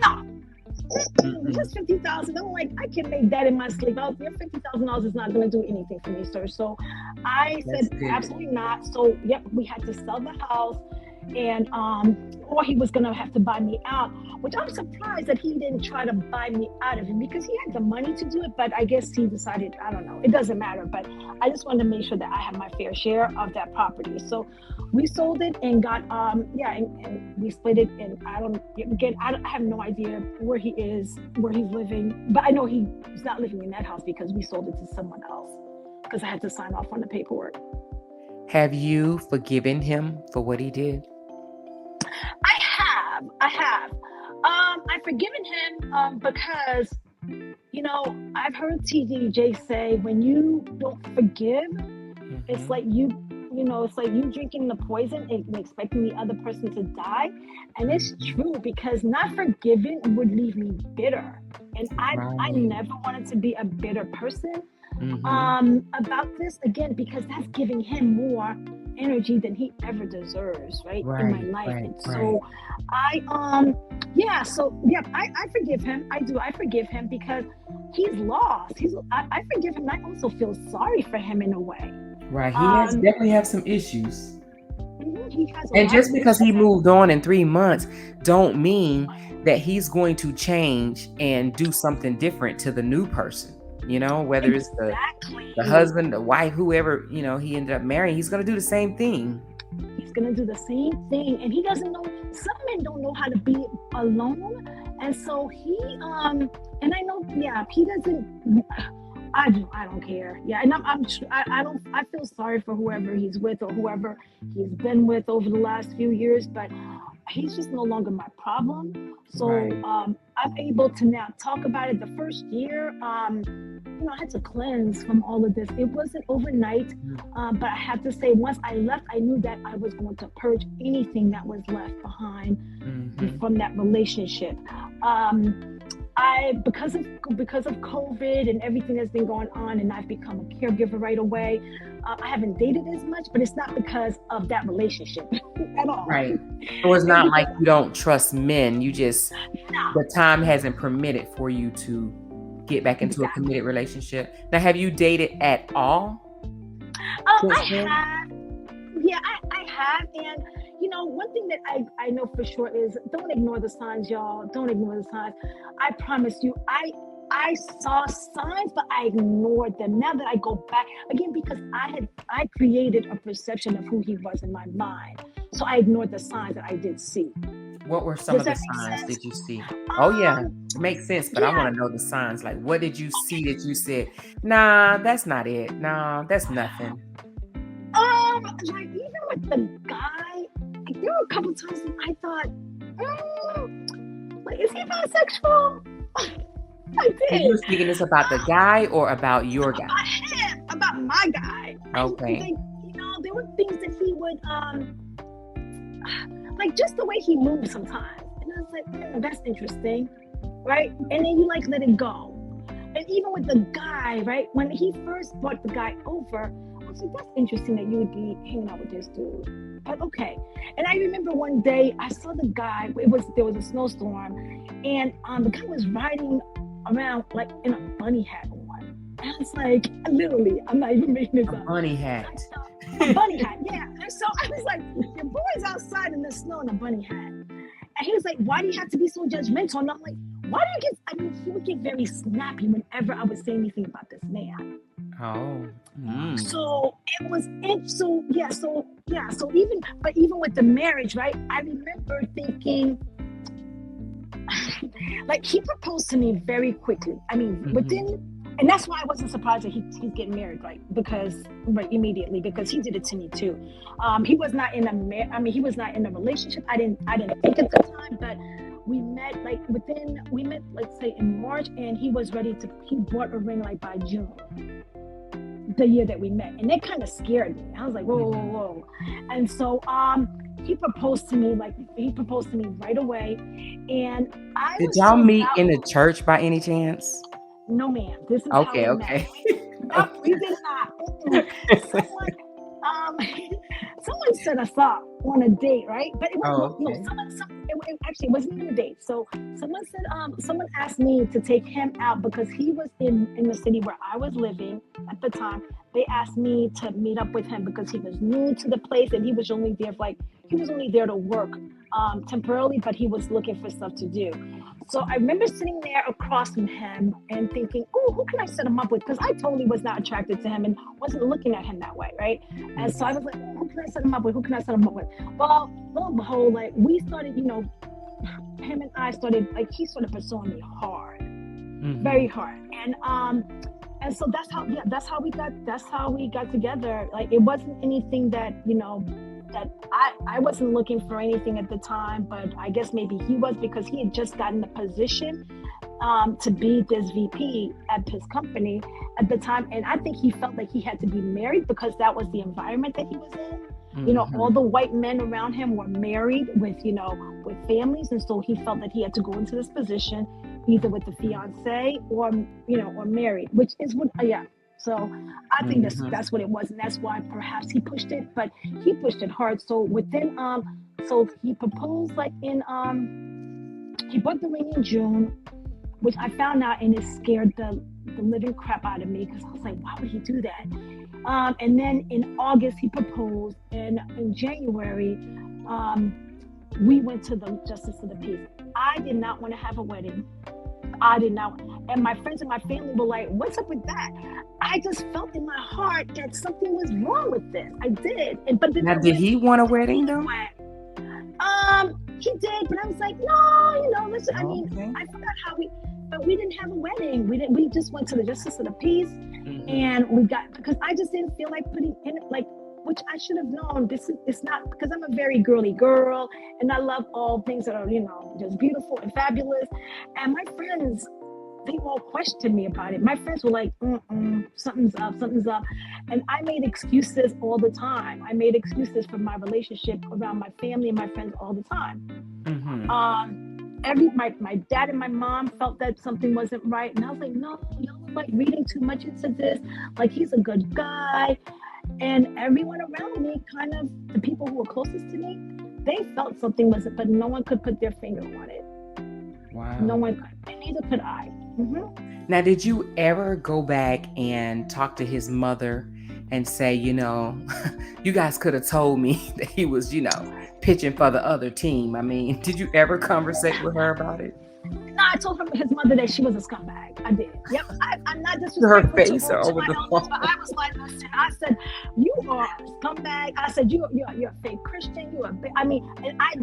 just 50,000. I'm like, I can make that in my sleep. Your $50,000 is not going to do anything for me, sir. So I That's said, good. absolutely not. So yep, we had to sell the house, and or he was going to have to buy me out. Which I'm surprised that he didn't try to buy me out of it because he had the money to do it. But I guess he decided, I don't know. It doesn't matter. But I just wanted to make sure that I have my fair share of that property. So we sold it and got and we split it, and I have no idea where he is, where he's living, but I know he's not living in that house because we sold it to someone else because I had to sign off on the paperwork. Have you forgiven him for what he did? I have I've forgiven him because I've heard TDJ say when you don't forgive, it's Mhm. like it's like you drinking the poison and expecting the other person to die. And it's true because not forgiving would leave me bitter. And I Right. never wanted to be a bitter person Mhm. about this again because that's giving him more energy than he ever deserves, right? In my Right. life. Right. And Right. so I forgive him. I forgive him because he's lost. I forgive him. I also feel sorry for him in a way. Right. He has Um, definitely have some issues. he has a And lot just of because he issues. moved on in 3 months don't mean that he's going to change and do something different to the new person. Whether it's the Exactly. husband, the wife, whoever, he ended up marrying, he's going to do the same thing. He's gonna do the same thing, and he doesn't know. Some men don't know how to be alone, and so and I know, yeah, he doesn't. I don't care. Yeah, and I don't. I feel sorry for whoever he's with or whoever he's been with over the last few years, but he's just no longer my problem. So Right. I'm able to now talk about it. The first year, I had to cleanse from all of this. It wasn't overnight, but I have to say, once I left, I knew that I was going to purge anything that was left behind Mm-hmm. from that relationship. I because of COVID and everything that's been going on, and I've become a caregiver right away. I haven't dated as much, but it's not because of that relationship at all. Right. So it's It's not because like you don't trust men. You just, no, the time hasn't permitted for you to get back into a exactly. committed relationship. Now, have you dated at all since I then? have, yeah, I have, and one thing that I know for sure is don't ignore the signs, y'all. Don't ignore the signs. I promise you, I saw signs, but I ignored them. Now that I go back again, because I created a perception of who he was in my mind, so I ignored the signs that I did see. What were some Does of the that make signs sense? did you see? Oh yeah, Um, it makes sense, but I yeah. want to know the signs. Like, what did you see that you said, nah, that's not it. Nah, that's nothing. Like even with the guy, like there were a couple times when I thought, like, is he bisexual? I And you were did. speaking this about the guy or about your guy? About him, about my guy. Okay. There were things that he would like just the way he moved sometimes. And I was like, that's interesting. Right? And then you like let it go. And even with the guy, right? When he first brought the guy over, I was like, that's interesting that you would be hanging out with this dude. But okay. And I remember one day I saw the guy, there was a snowstorm, and the guy was riding around like in a bunny hat on. And I was like, literally, I'm not even making this A up. bunny hat. A bunny hat, yeah. And so I was like, your boy's outside in the snow in a bunny hat. And he was like, why do you have to be so judgmental? And I'm like, why do you he would get very snappy whenever I would say anything about this man. Oh. Mm. So it was so even with the marriage, right? I remember thinking like he proposed to me very quickly. I mean, within And that's why I wasn't surprised that he's getting married, right? Because right immediately, because he did it to me too. He was not in he was not in a relationship. I didn't think at the time, but we met let's say in March, and he bought a ring like by June, the year that we met, and that kind of scared me. I was like, whoa, whoa, whoa. And so he proposed to me right away, and I Did was y'all so meet in the doubtful. church by any chance? No, ma'am. This is how Okay, we met. okay. Nope, we did not. Someone, um, someone set us up on a date, right? But it wasn't. Oh, No, okay. actually it wasn't even a date. So someone asked me to take him out because he was in the city where I was living at the time. They asked me to meet up with him because he was new to the place and he was only there to work temporarily, but he was looking for stuff to do. So I remember sitting there across from him and thinking, oh, who can I set him up with? Because I totally was not attracted to him and wasn't looking at him that way, right? And so I was like, oh, who can I set him up with? Who can I set him up with? Well, lo and behold, like we started, him and I started, like he started pursuing me hard, very hard. And so that's how we got together. Like it wasn't anything that, that I wasn't looking for anything at the time, but I guess maybe he was because he had just gotten the position to be this VP at his company at the time. And I think he felt like he had to be married because that was the environment that he was in. All the white men around him were married with families. And so he felt that he had to go into this position either with the fiance or married, which is what, yeah. So I think that's what it was. And that's why perhaps he pushed it, but he pushed it hard. So so he proposed like he bought the ring in June, which I found out, and it scared the living crap out of me because I was like, why would he do that? And then in August he proposed, and in January we went to the Justice of the Peace. I did not want to have a wedding. I did not, and my friends and my family were like, what's up with that? I just felt in my heart that something was wrong with this. I did, but then Now, did he want a wedding though? He did, but I was like, no, listen. I mean, Okay. I forgot but we didn't have a wedding. We just went to the Justice of the Peace, and because I just didn't feel like putting in which I should have known. It's not because I'm a very girly girl, and I love all things that are just beautiful and fabulous. And my friends, they all questioned me about it. My friends were like, something's up. And I made excuses all the time. I made excuses for my relationship around my family and my friends all the time. My dad and my mom felt that something wasn't right. And I was like, no, y'all are like reading too much into this. Like he's a good guy. And everyone around me, kind of the people who were closest to me, they felt something wasn't, but no one could put their finger on it. Wow. No one could, and neither could I. Now, did you ever go back and talk to his mother and say, you guys could have told me that he was, pitching for the other team? I mean, did you ever conversate with her about it? No, I told his mother that she was a scumbag. I did. Yep. I'm not disrespectful Her face to over my the elders, phone. but I was like, listen, I said, you are a scumbag. I said, you're a fake Christian. And I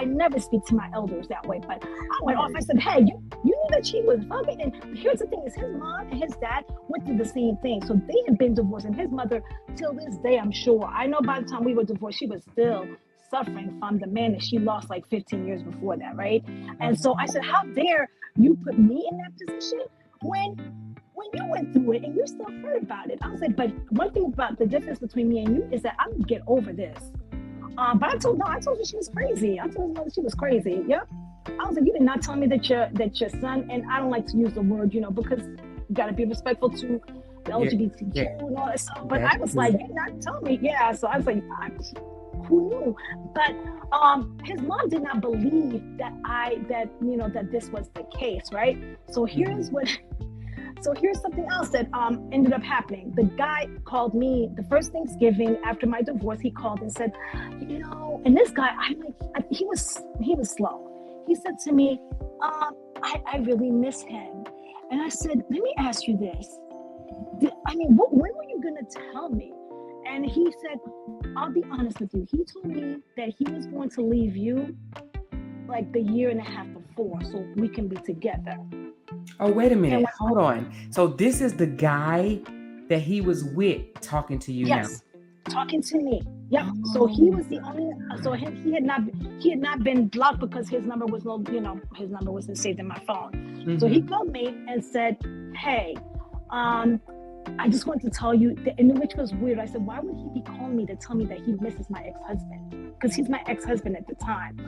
never speak to my elders that way. But I went off. I said, hey, you knew that she was fucking. And here's the thing: is his mom and his dad went through the same thing. So they had been divorced, and his mother, till this day, I'm sure. I know by the time we were divorced, she was still suffering from the man that she lost like 15 years before that, right? And so I said, how dare you put me in that position when you went through it and you still heard about it? I was like, but one thing about the difference between me and you is that I'm gonna get over this. But I told her she was crazy. I told her she was crazy. Yep. I was like, you did not tell me that your son, and I don't like to use the word, because you gotta be respectful to the LGBTQ and all that stuff. But I was like, you did not tell me. Yeah. So I was like, who knew? But his mom did not believe that this was the case, right? So here's something else that ended up happening. The guy called me the first Thanksgiving after my divorce. He called and said, and this guy, he was slow. He said to me, I really miss him. And I said, let me ask you this. When were you gonna tell me? And he said, I'll be honest with you. He told me that he was going to leave you like the year and a half before so we can be together. Oh, wait a And minute. when, Hold on. So this is the guy that he was with talking to you now. yes, talking to me. Yep. So he Oh, was the only. So he had not been blocked because his number was no, his number wasn't saved in my phone. So he mm-hmm. called me and said, "Hey, um, I just wanted to tell you," and which was weird. I said, "Why would he be calling me to tell me that he misses my ex-husband? Because he's my ex-husband at the time."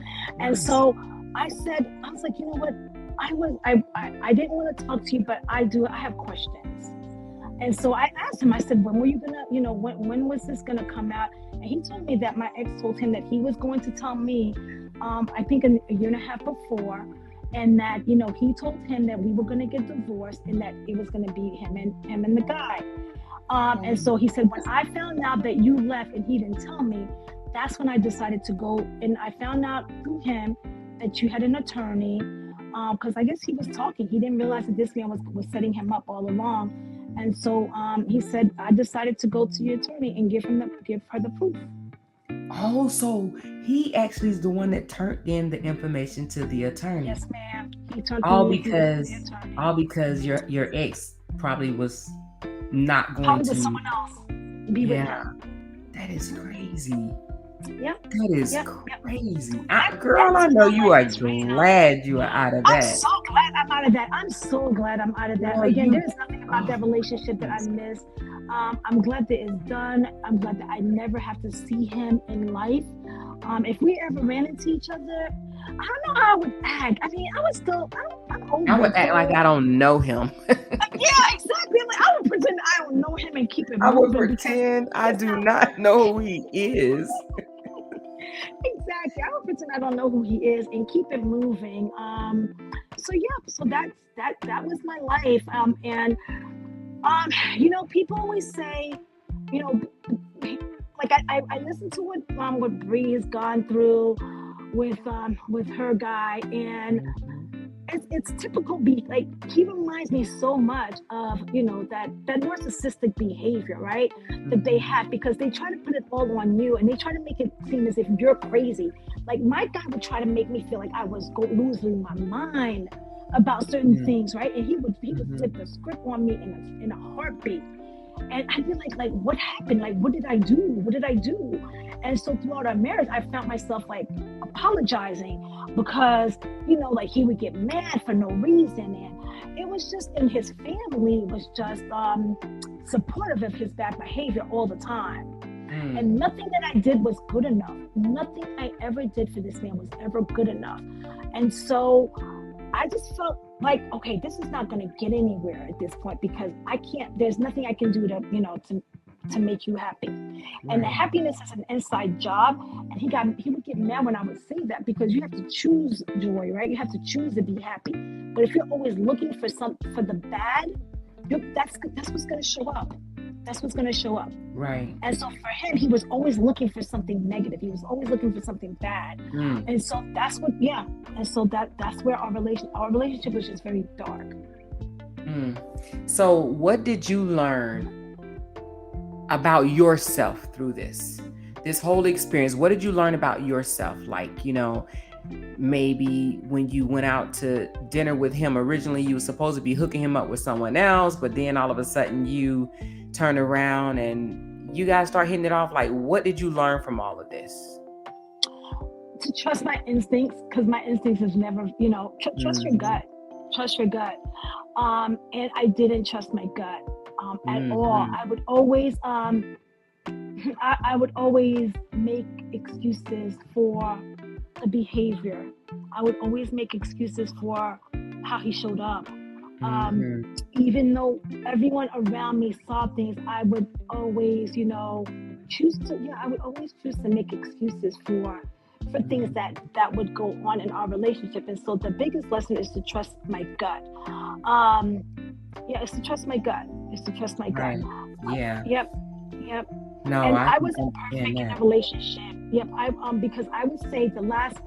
And Right. so I said, I was like, you know what? I didn't want to talk to you, but I do. I have questions. And so I asked him, I said, when were you gonna, when was this gonna come out? And he told me that my ex told him that he was going to tell me, I think a year and a half before, and that, he told him that we were gonna get divorced and that it was gonna be him and the guy. And so he said, when I found out that you left and he didn't tell me, that's when I decided to go. And I found out through him that you had an attorney, because I guess he was talking. He didn't realize that this man was setting him up all along. And so he said, I decided to go to your attorney and give her the proof. Oh, so he actually is the one that turned in the information to the attorney. Yes, ma'am. He turned All the information to the because attorney. all because your ex probably was not going Probably with to. someone else. Be with Yeah, him. that is crazy. Yep. That is Yep. crazy. Girl, That's I know my you life are is right now. glad you are out of I'm that. so glad I'm out of that. I'm so glad I'm out of that. Girl, Again, you. there's nothing about Oh, that relationship that I yes. miss. I'm glad that it's done. I'm glad that I never have to see him in life. If we ever ran into each other, I don't know how I would act. I mean, I'm I over would it, act like girl. I don't know him. Yeah, exactly. Like, I would pretend I don't know him and keep it I would moving because pretend I it's do not not know who he is. exactly. I would pretend I don't know who he is and keep it moving. So yeah, so that was my life. And people always say, you know, like I listen to what Bree has gone through with her guy, and Mhm. it's typical. Like, he reminds me so much of that narcissistic behavior, right? That they Mhm. have, because they try to put it all on you, and they try to make it seem as if you're crazy. Like, my guy would try to make me feel like I was losing my mind about certain Mhm. things, right? And he would Mhm. flip the script on me in a heartbeat. And I'd be like, what happened? Like, what did I do? What did I do? And so throughout our marriage, I found myself like apologizing because, like, he would get mad for no reason. And it was just, and his family was just supportive of his bad behavior all the time. Mm. And nothing that I did was good enough. Nothing I ever did for this man was ever good enough. And so I just felt like, okay, this is not going to get anywhere at this point, because there's nothing I can do to make you happy. And the Right. happiness is an inside job. And he would get mad when I would say that, because you have to choose joy, right? You have to choose to be happy. But if you're always looking for the bad, that's what's going to show up. That's what's going to show up. Right. And so for him, he was always looking for something negative. He was always looking for something bad. Mm. And so yeah. And so that's where our relationship was just very dark. Mm. So what did you learn about yourself through this whole experience? What did you learn about yourself? Like, maybe when you went out to dinner with him, originally you were supposed to be hooking him up with someone else, but then all of a sudden you turn around and you guys start hitting it off. Like, what did you learn from all of this? To trust my instincts, because my instincts is never, trust your Mhm. gut. Trust your gut. And I didn't trust my gut at all. Mhm. I would always I would always make excuses for the behavior. I would always make excuses for how he showed up. Um, Mhm. Even though everyone around me saw things, I would always, I would always choose to make excuses for things Mhm. that would go on in our relationship. And so the biggest lesson is to trust my gut. Um, yeah, it's to trust my gut. It's to trust my gut. Right. Yeah. Yep, yep. No, And I I can wasn't understand perfect in that. a relationship. Yep, I because I would say the last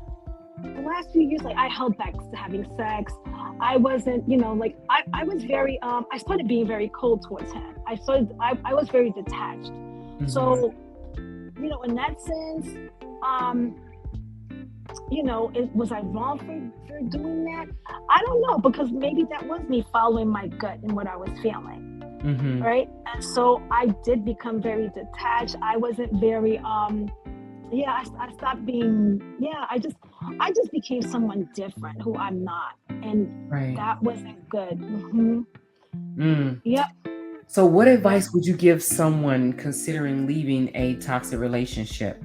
few years, like, I held back to having sex. I wasn't, like, I was very I started being very cold towards him. I was very Mhm. so in that sense, um was I wrong for doing that? I don't know, because maybe that was me following my gut and what I was feeling, Mm-hmm. right? And so I did become very detached. I wasn't very I stopped being, I just became someone different who I'm not, and Right. that wasn't good. Hmm. Mm. Yep. So, what Yep. advice would you give someone considering leaving a toxic relationship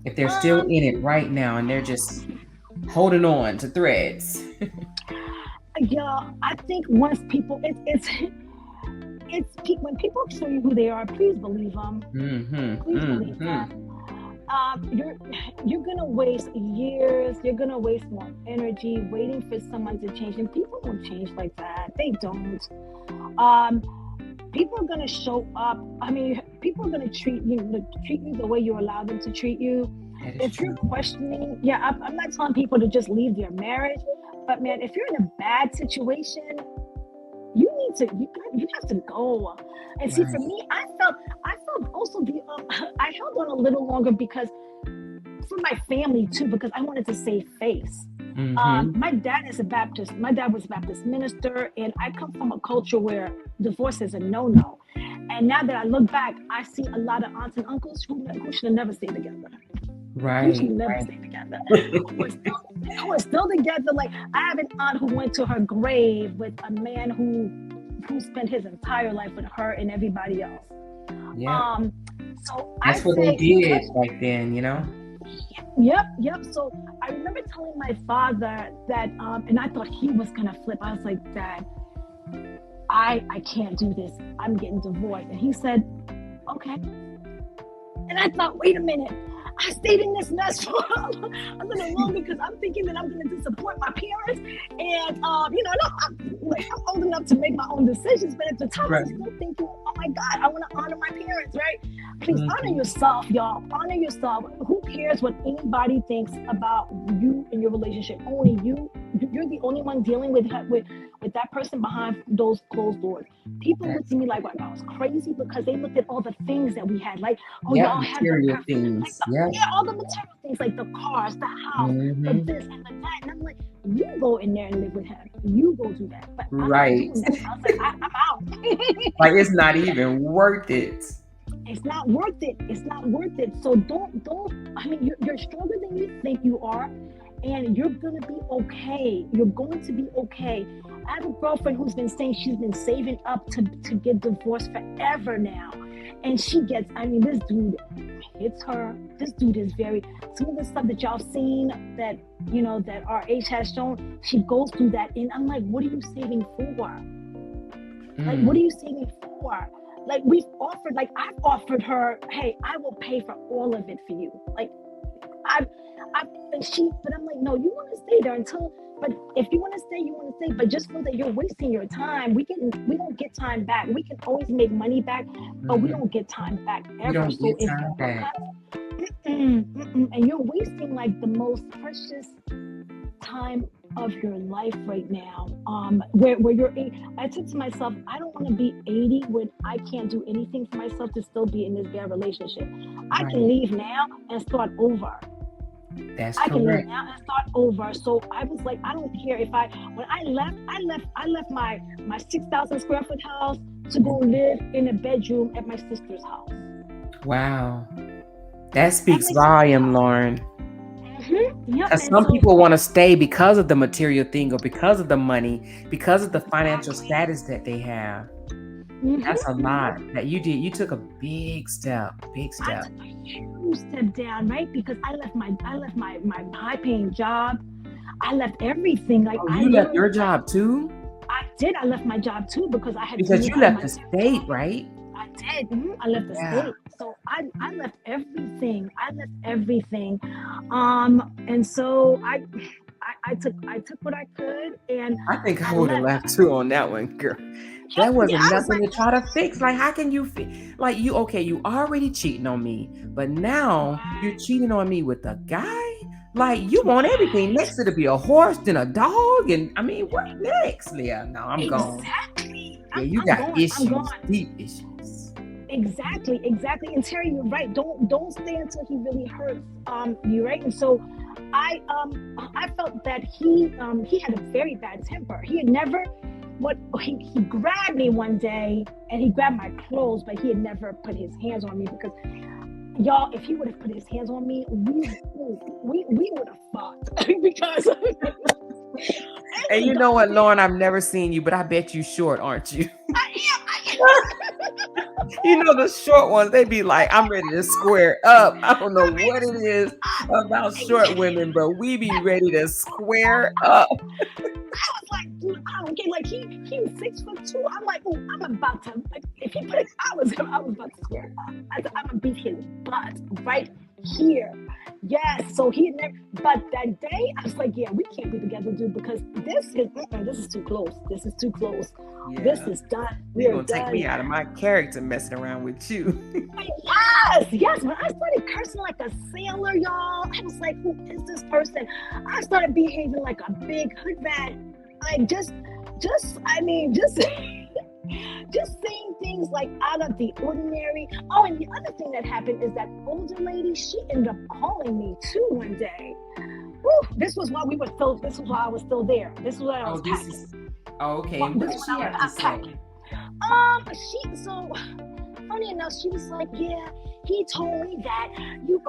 if they're still Um, in it right now and they're just holding on to threads? yeah, I think once people, when people show you who they are, please believe them. Mm-hmm. Please believe Mm-hmm. them. You're gonna waste years. You're gonna waste more energy waiting for someone to change, and people don't change like that. They don't. Um, People are gonna show up. I mean, people are gonna treat you the way you allow them to treat you. That is If you're true. questioning, yeah, I'm not telling people to just leave their marriage, but man, if you're in a bad situation, you have to go. And see, for Right. me, I felt also I held on a little longer because for my family too, because I wanted to save face. Mm-hmm. My dad is a Baptist. My dad was a Baptist minister, and I come from a culture where divorce is a no-no. And now that I look back, I see a lot of aunts and uncles who should have never stayed together. Who should Right. never Right. stay together. Who are still together. Like, I have an aunt who went to her grave with a man who spent his entire life with her and everybody else. Yep. Um, so I That's what they say, did back then, you know? yep. So I remember telling my father that, and I thought he was gonna flip. I was like, Dad, I can't do this. I'm getting divorced. And he said, okay. And I thought, wait a minute. I stayed in this mess for a little long because I'm thinking that I'm going to disappoint my parents. And, I'm old enough to make my own decisions. But at the time, Right. I'm still thinking, oh my God, I want to honor my parents, right? Please honor Mhm. yourself, y'all. Honor yourself. Who cares what anybody thinks about you and your relationship? Only you. You're the only one dealing with that person behind those closed doors. People looked That's at me like I was crazy because they looked at all the things that we had. Like, oh, yep, y'all had the material perfect, like things. Yep. all the material things, like the cars, the house, the Mm-hmm. this and the that. And I'm like, you go in there and live with him. You go do that. But I'm not Right. doing that. I was like, I'm out. Like it's not even worth it. It's not worth it. It's not worth it. So don't. I mean, you're stronger than you think you are, and you're gonna be okay. You're going to be okay. I have a girlfriend who's been saying she's been saving up to get divorced forever now, and she gets. I mean, this dude hits her. This dude is very. Some of the stuff that y'all seen that our age has shown, she goes through that, and I'm like, what are you saving for? Like, what are you saving for? Like, I've offered her, hey, I will pay for all of it for you. Like, but I'm like, no, you want to stay there but if you want to stay, you want to stay, but just know that you're wasting your time. We don't get time back. We can always make money back, but we don't get time back You ever. don't So get if time back. and you're wasting like the most precious time of your life right now, where you're I said to myself, I don't want to be 80 when I can't do anything for myself to still be in this bad relationship. I can Right. leave now and start over. That's I can leave correct. now and start over. So I was like, I don't care when I left my 6,000 square foot house to go live in a bedroom at my sister's house. Wow. That At speaks my sister's volume, house. Lauren. Yep. Because And some so people want to stay because of the material thing or because of the money, because of the financial exactly. status that they have. That's a lot that you did. You took a big step. Big I step. took a huge step down, right? Because I left my high paying job. I left everything. Like, Oh, I you left literally, your job too? I did. I left my job too because I had to Because move you out of left my the new state, job. right? I did. I left the Yeah. state. So I left everything. And so I took what I could, and I think I I would have left. left too on that one, girl. Yeah, That yeah, wasn't I was nothing like, to try to fix. Like, how can you like you? Okay, you already cheating on me, but now you're cheating on me with a guy. Like, you want everything next to be a horse, then a dog, and I mean, what next, Leah? No, I'm gone. exactly. Yeah, you I'm got going. I'm issues, going. deep issues. Exactly. And Terry, you're right. Don't stay until he really hurts you, right? And so I felt that he had a very bad temper. He had never he grabbed me one day and he grabbed my clothes, but he had never put his hands on me because y'all, if he would have put his hands on me, we would have fought because And you know what, Lauren, I've never seen you, but I bet you short, aren't you? I You know, the short ones, they be like, I'm ready to square up. I don't know what it is about short women, but we be ready to square up. was like, dude, I don't get like he was 6'2". I'm like, oh, I'm about to like if he put it, I was about to square up. I'm gonna beat his butt right here. Yes, so he never. But that day, I was like, yeah, we can't be together, dude, because this is too close. This is too close. Yeah. This is done. You're gonna take me out of my character messing around with you. Yes. When I started cursing like a sailor, y'all, I was like, who is this person? I started behaving like a big hood rat. Like just just saying things like out of the ordinary. Oh, and the other thing that happened is that older lady, she ended up calling me too one day. Whew, this was while I was still there. This was while I was packing. Okay. What did she have to say? So funny enough, she was like, yeah, he told me that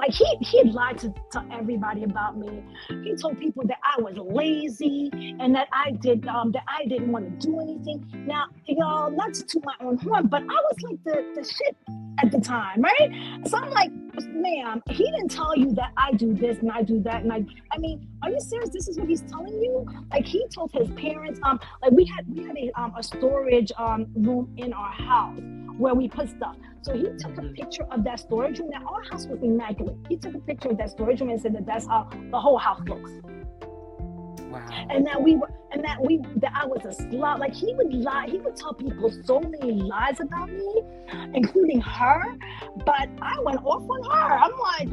he had lied to everybody about me. He told people that I was lazy and that I didn't want to do anything. Now, y'all, not to toot my own horn, but I was like the shit at the time, right? So I'm like, ma'am, he didn't tell you that I do this and I do that, and I mean, are you serious? This is what he's telling you? Like, he told his parents, like we had a storage room in our house where we put stuff. So he took a picture of that storage room. Now, our house was immaculate. He took a picture of that storage room and said that that's how the whole house looks. Wow. And that I was a slut. Like, he would lie. He would tell people so many lies about me, including her. But I went off on her. I'm like,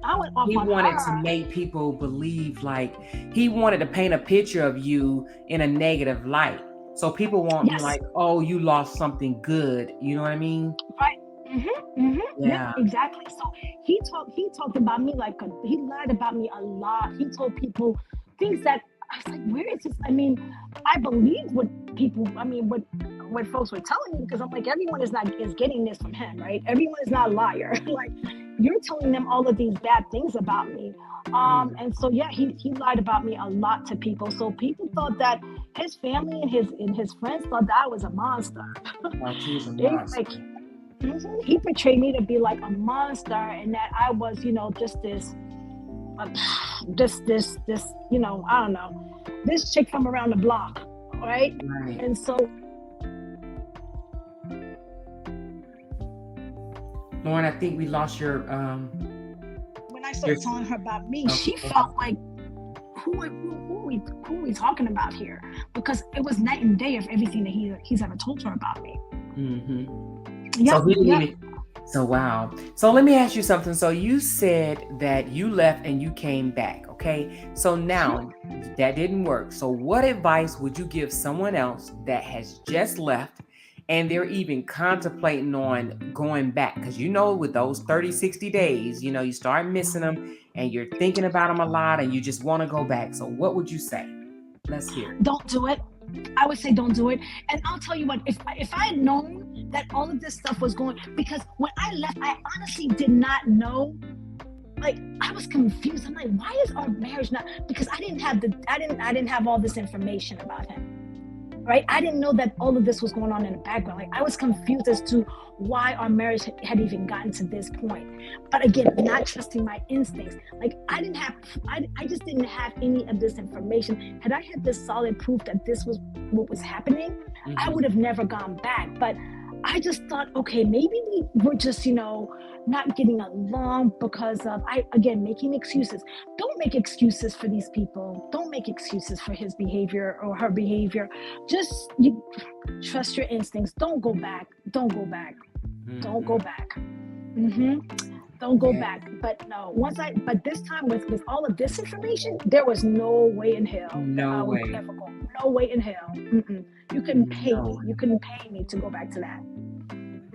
I went off on her. He wanted to make people believe, like, he wanted to paint a picture of you in a negative light. So people won't be like, oh, you lost something good. You know what I mean? Right. Yeah, exactly. So he talked about me he lied about me a lot. He told people things that I was like, where is this? I mean, I believed what folks were telling me, because I'm like, everyone is getting this from him, right? Everyone is not a liar. Like, you're telling them all of these bad things about me. And so yeah, he lied about me a lot to people. So people thought that his family and his friends thought that I was a monster. He portrayed me to be like a monster, and that I was, just this, I don't know, this chick from around the block, right? And so, Lauren, I think we lost your. When I started telling her about me, she felt like, who are we talking about here? Because it was night and day of everything that he's ever told her about me. So wow. So let me ask you something. So you said that you left and you came back, okay? So now that didn't work. So what advice would you give someone else that has just left and they're even contemplating on going back? Because with those 30, 60 days, you start missing them and you're thinking about them a lot and you just want to go back. So what would you say? Let's hear it. Don't do it. I would say don't do it. And I'll tell you what, if I had known that all of this stuff was going, because when I left, I honestly did not know. Like, I was confused. I'm like, why is our marriage not? Because I didn't have all this information about him. Right? I didn't know that all of this was going on in the background. Like, I was confused as to why our marriage had even gotten to this point. But again, not trusting my instincts. Like, I just didn't have any of this information. Had I had this solid proof that this was what was happening, I would have never gone back. But I just thought, okay, maybe we were just, not getting along because of, making excuses. Don't make excuses for these people. Don't make excuses for his behavior or her behavior. Just trust your instincts. Don't go back. Don't go back. Don't go back. Don't go back. But no, but this time with all of this information, there was no way in hell that I would ever go. No way in hell. You couldn't pay me. You couldn't pay me to go back to that.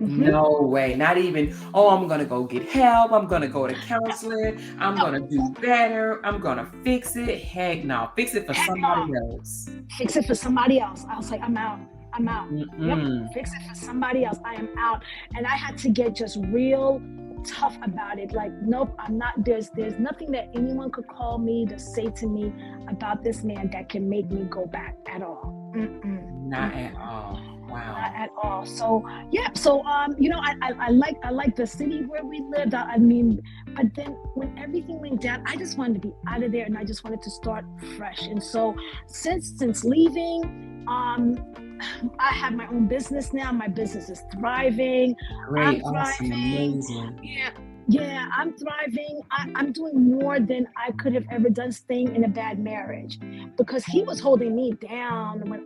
No way. Not even, oh, I'm going to go get help. I'm going to go to counseling. I'm going to do better. I'm going to fix it. Heck no. Fix it for Heck somebody no. else. Fix it for somebody else. I was like, I'm out. I'm out. Yep. Mm-mm. Fix it for somebody else. I am out. And I had to get just real tough about it. Like, nope, I'm not. There's nothing that anyone could call me to say to me about this man that can make me go back at all. Not at all. Wow. Not at all. So yeah. So you know, I like the city where we lived. I mean, but then when everything went down, I just wanted to be out of there, and I just wanted to start fresh. And so since leaving, I have my own business now. My business is thriving. Great. I'm Awesome. thriving. Amazing. Yeah, I'm thriving. I'm doing more than I could have ever done staying in a bad marriage, because he was holding me down even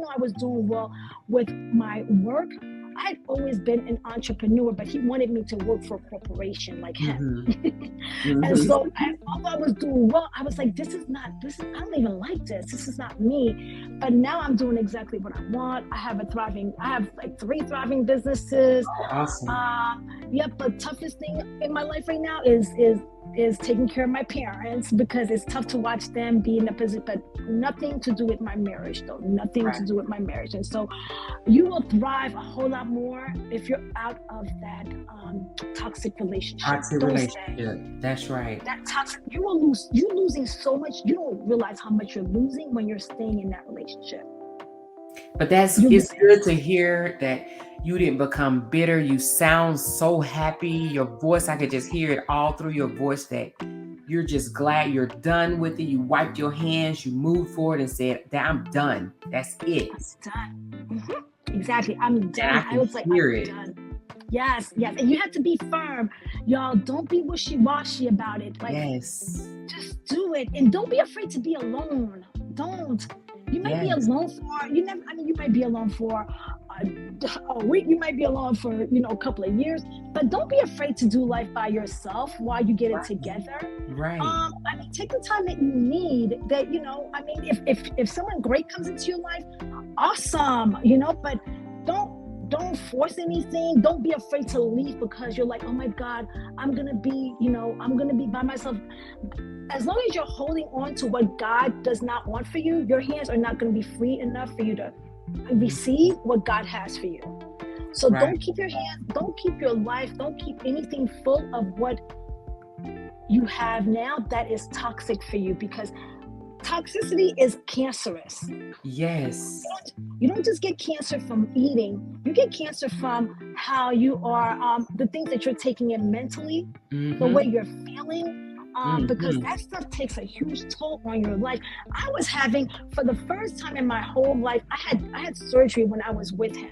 though I was doing well with my work. I had always been an entrepreneur, but he wanted me to work for a corporation like him. And so although I was doing well, I was like, I don't even like this. This is not me. But now I'm doing exactly what I want. I have like 3 thriving businesses. Awesome. Yep, the toughest thing in my life right now is taking care of my parents, because it's tough to watch them be in a position, but nothing to do with my marriage though. Nothing to do with my marriage. And so you will thrive a whole lot more if you're out of that toxic relationship. That's right. That toxic, you're losing so much. You don't realize how much you're losing when you're staying in that relationship. But it's good to hear that you didn't become bitter. You sound so happy. Your voice, I could just hear it all through your voice that you're just glad you're done with it. You wiped your hands, you moved forward and said, I'm done. That's it. I'm done. Exactly. I'm done. I was like, I'm done. Yes. And you have to be firm. Y'all, don't be wishy-washy about it. Like, yes. Just do it. And don't be afraid to be alone. Don't. You might be alone you might be alone for a week, you might be alone for, a couple of years, but don't be afraid to do life by yourself while you get it together. Right. Take the time that you need, that, if someone great comes into your life, awesome, but don't force anything. Don't be afraid to leave because you're like, oh my God, I'm going to be by myself. As long as you're holding on to what God does not want for you, your hands are not going to be free enough for you to receive what God has for you. So don't keep your hands, don't keep your life, don't keep anything full of what you have now that is toxic for you, because toxicity is cancerous. Yes. You don't just get cancer from eating. You get cancer from how you are, the things that you're taking in mentally, the way you're feeling. Because that stuff takes a huge toll on your life. I was having, for the first time in my whole life, I had surgery when I was with him,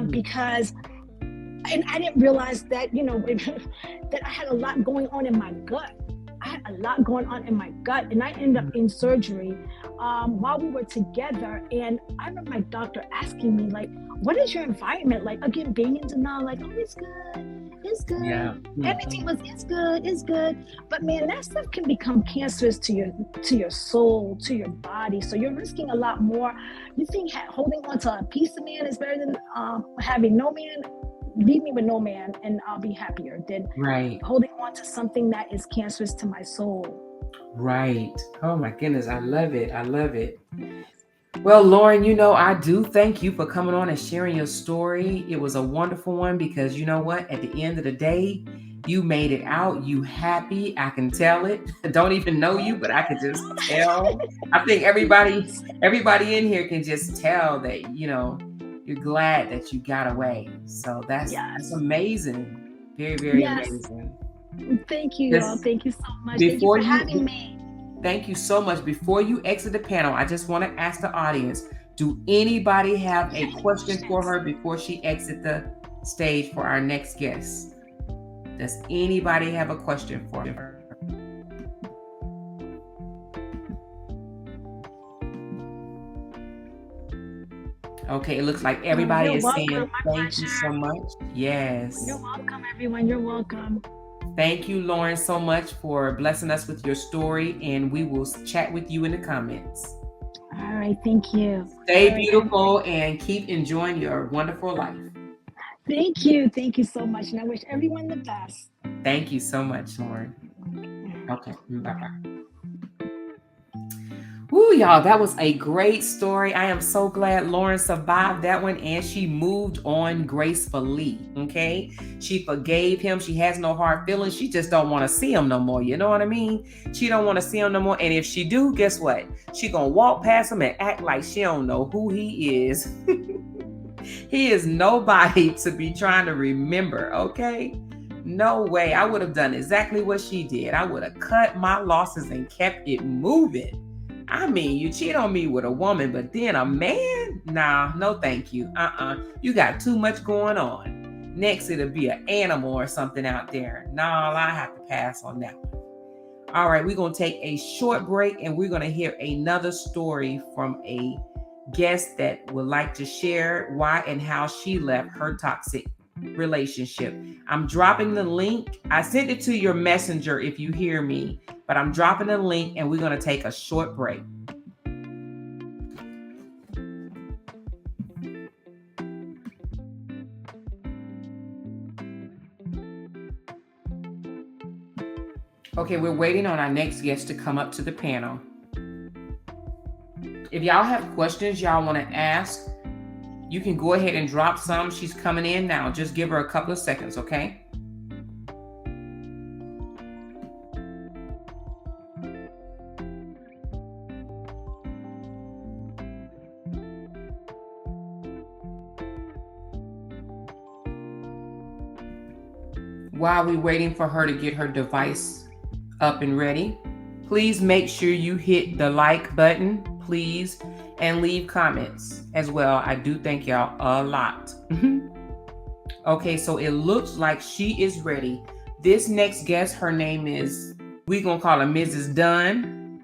because, and I didn't realize that, that I had a lot going on in my gut. I had a lot going on in my gut, and I ended up in surgery while we were together. And I remember my doctor asking me, like, what is your environment like? Again, being in denial, like, oh, it's good. Yeah. Everything was, it's good. But man, that stuff can become cancerous to your soul, to your body. So you're risking a lot more. You think holding on to a piece of man is better than having no man? Leave me with no man and I'll be happier than holding on to something that is cancerous to my soul. Right. Oh my goodness. I love it. Well, Lauren, I do thank you for coming on and sharing your story. It was a wonderful one because you know what? At the end of the day, you made it out. You happy. I can tell it. I don't even know you, but I can just tell. I think everybody in here can just tell that, you're glad that you got away. So that's amazing. Very, very amazing. Thank you, y'all. Thank you so much. Thank you for having me. Thank you so much. Before you exit the panel, I just want to ask the audience, do anybody have a question for her before she exits the stage for our next guest? Does anybody have a question for her? Okay, it looks like everybody is saying thank you so much. Yes. You're welcome, everyone. You're welcome. Thank you, Lauren, so much for blessing us with your story, and we will chat with you in the comments. All right, thank you. Stay beautiful and keep enjoying your wonderful life. Thank you. Thank you so much. And I wish everyone the best. Thank you so much, Lauren. Okay, bye-bye. Ooh, y'all, that was a great story. I am so glad Lauren survived that one and she moved on gracefully. Okay. She forgave him. She has no hard feelings. She just don't want to see him no more. You know what I mean? She don't want to see him no more. And if she do, guess what? She gonna walk past him and act like she don't know who he is. He is nobody to be trying to remember. Okay. No way. I would have done exactly what she did. I would have cut my losses and kept it moving. I mean, you cheat on me with a woman, but then a man? Nah, no thank you. You got too much going on. Next, it'll be an animal or something out there. Nah, I have to pass on that one. All right, we're going to take a short break and we're going to hear another story from a guest that would like to share why and how she left her toxic relationship. I'm dropping the link. I sent it to your messenger if you hear me, but I'm dropping the link and we're going to take a short break. Okay, we're waiting on our next guest to come up to the panel. If y'all have questions y'all want to ask, you can go ahead and drop some. She's coming in now. Just give her a couple of seconds, okay? While we're waiting for her to get her device up and ready, please make sure you hit the like button, please, and leave comments as well. I do thank y'all a lot. Okay, so it looks like she is ready. This next guest, her name is, we're going to call her Mrs. Dunn.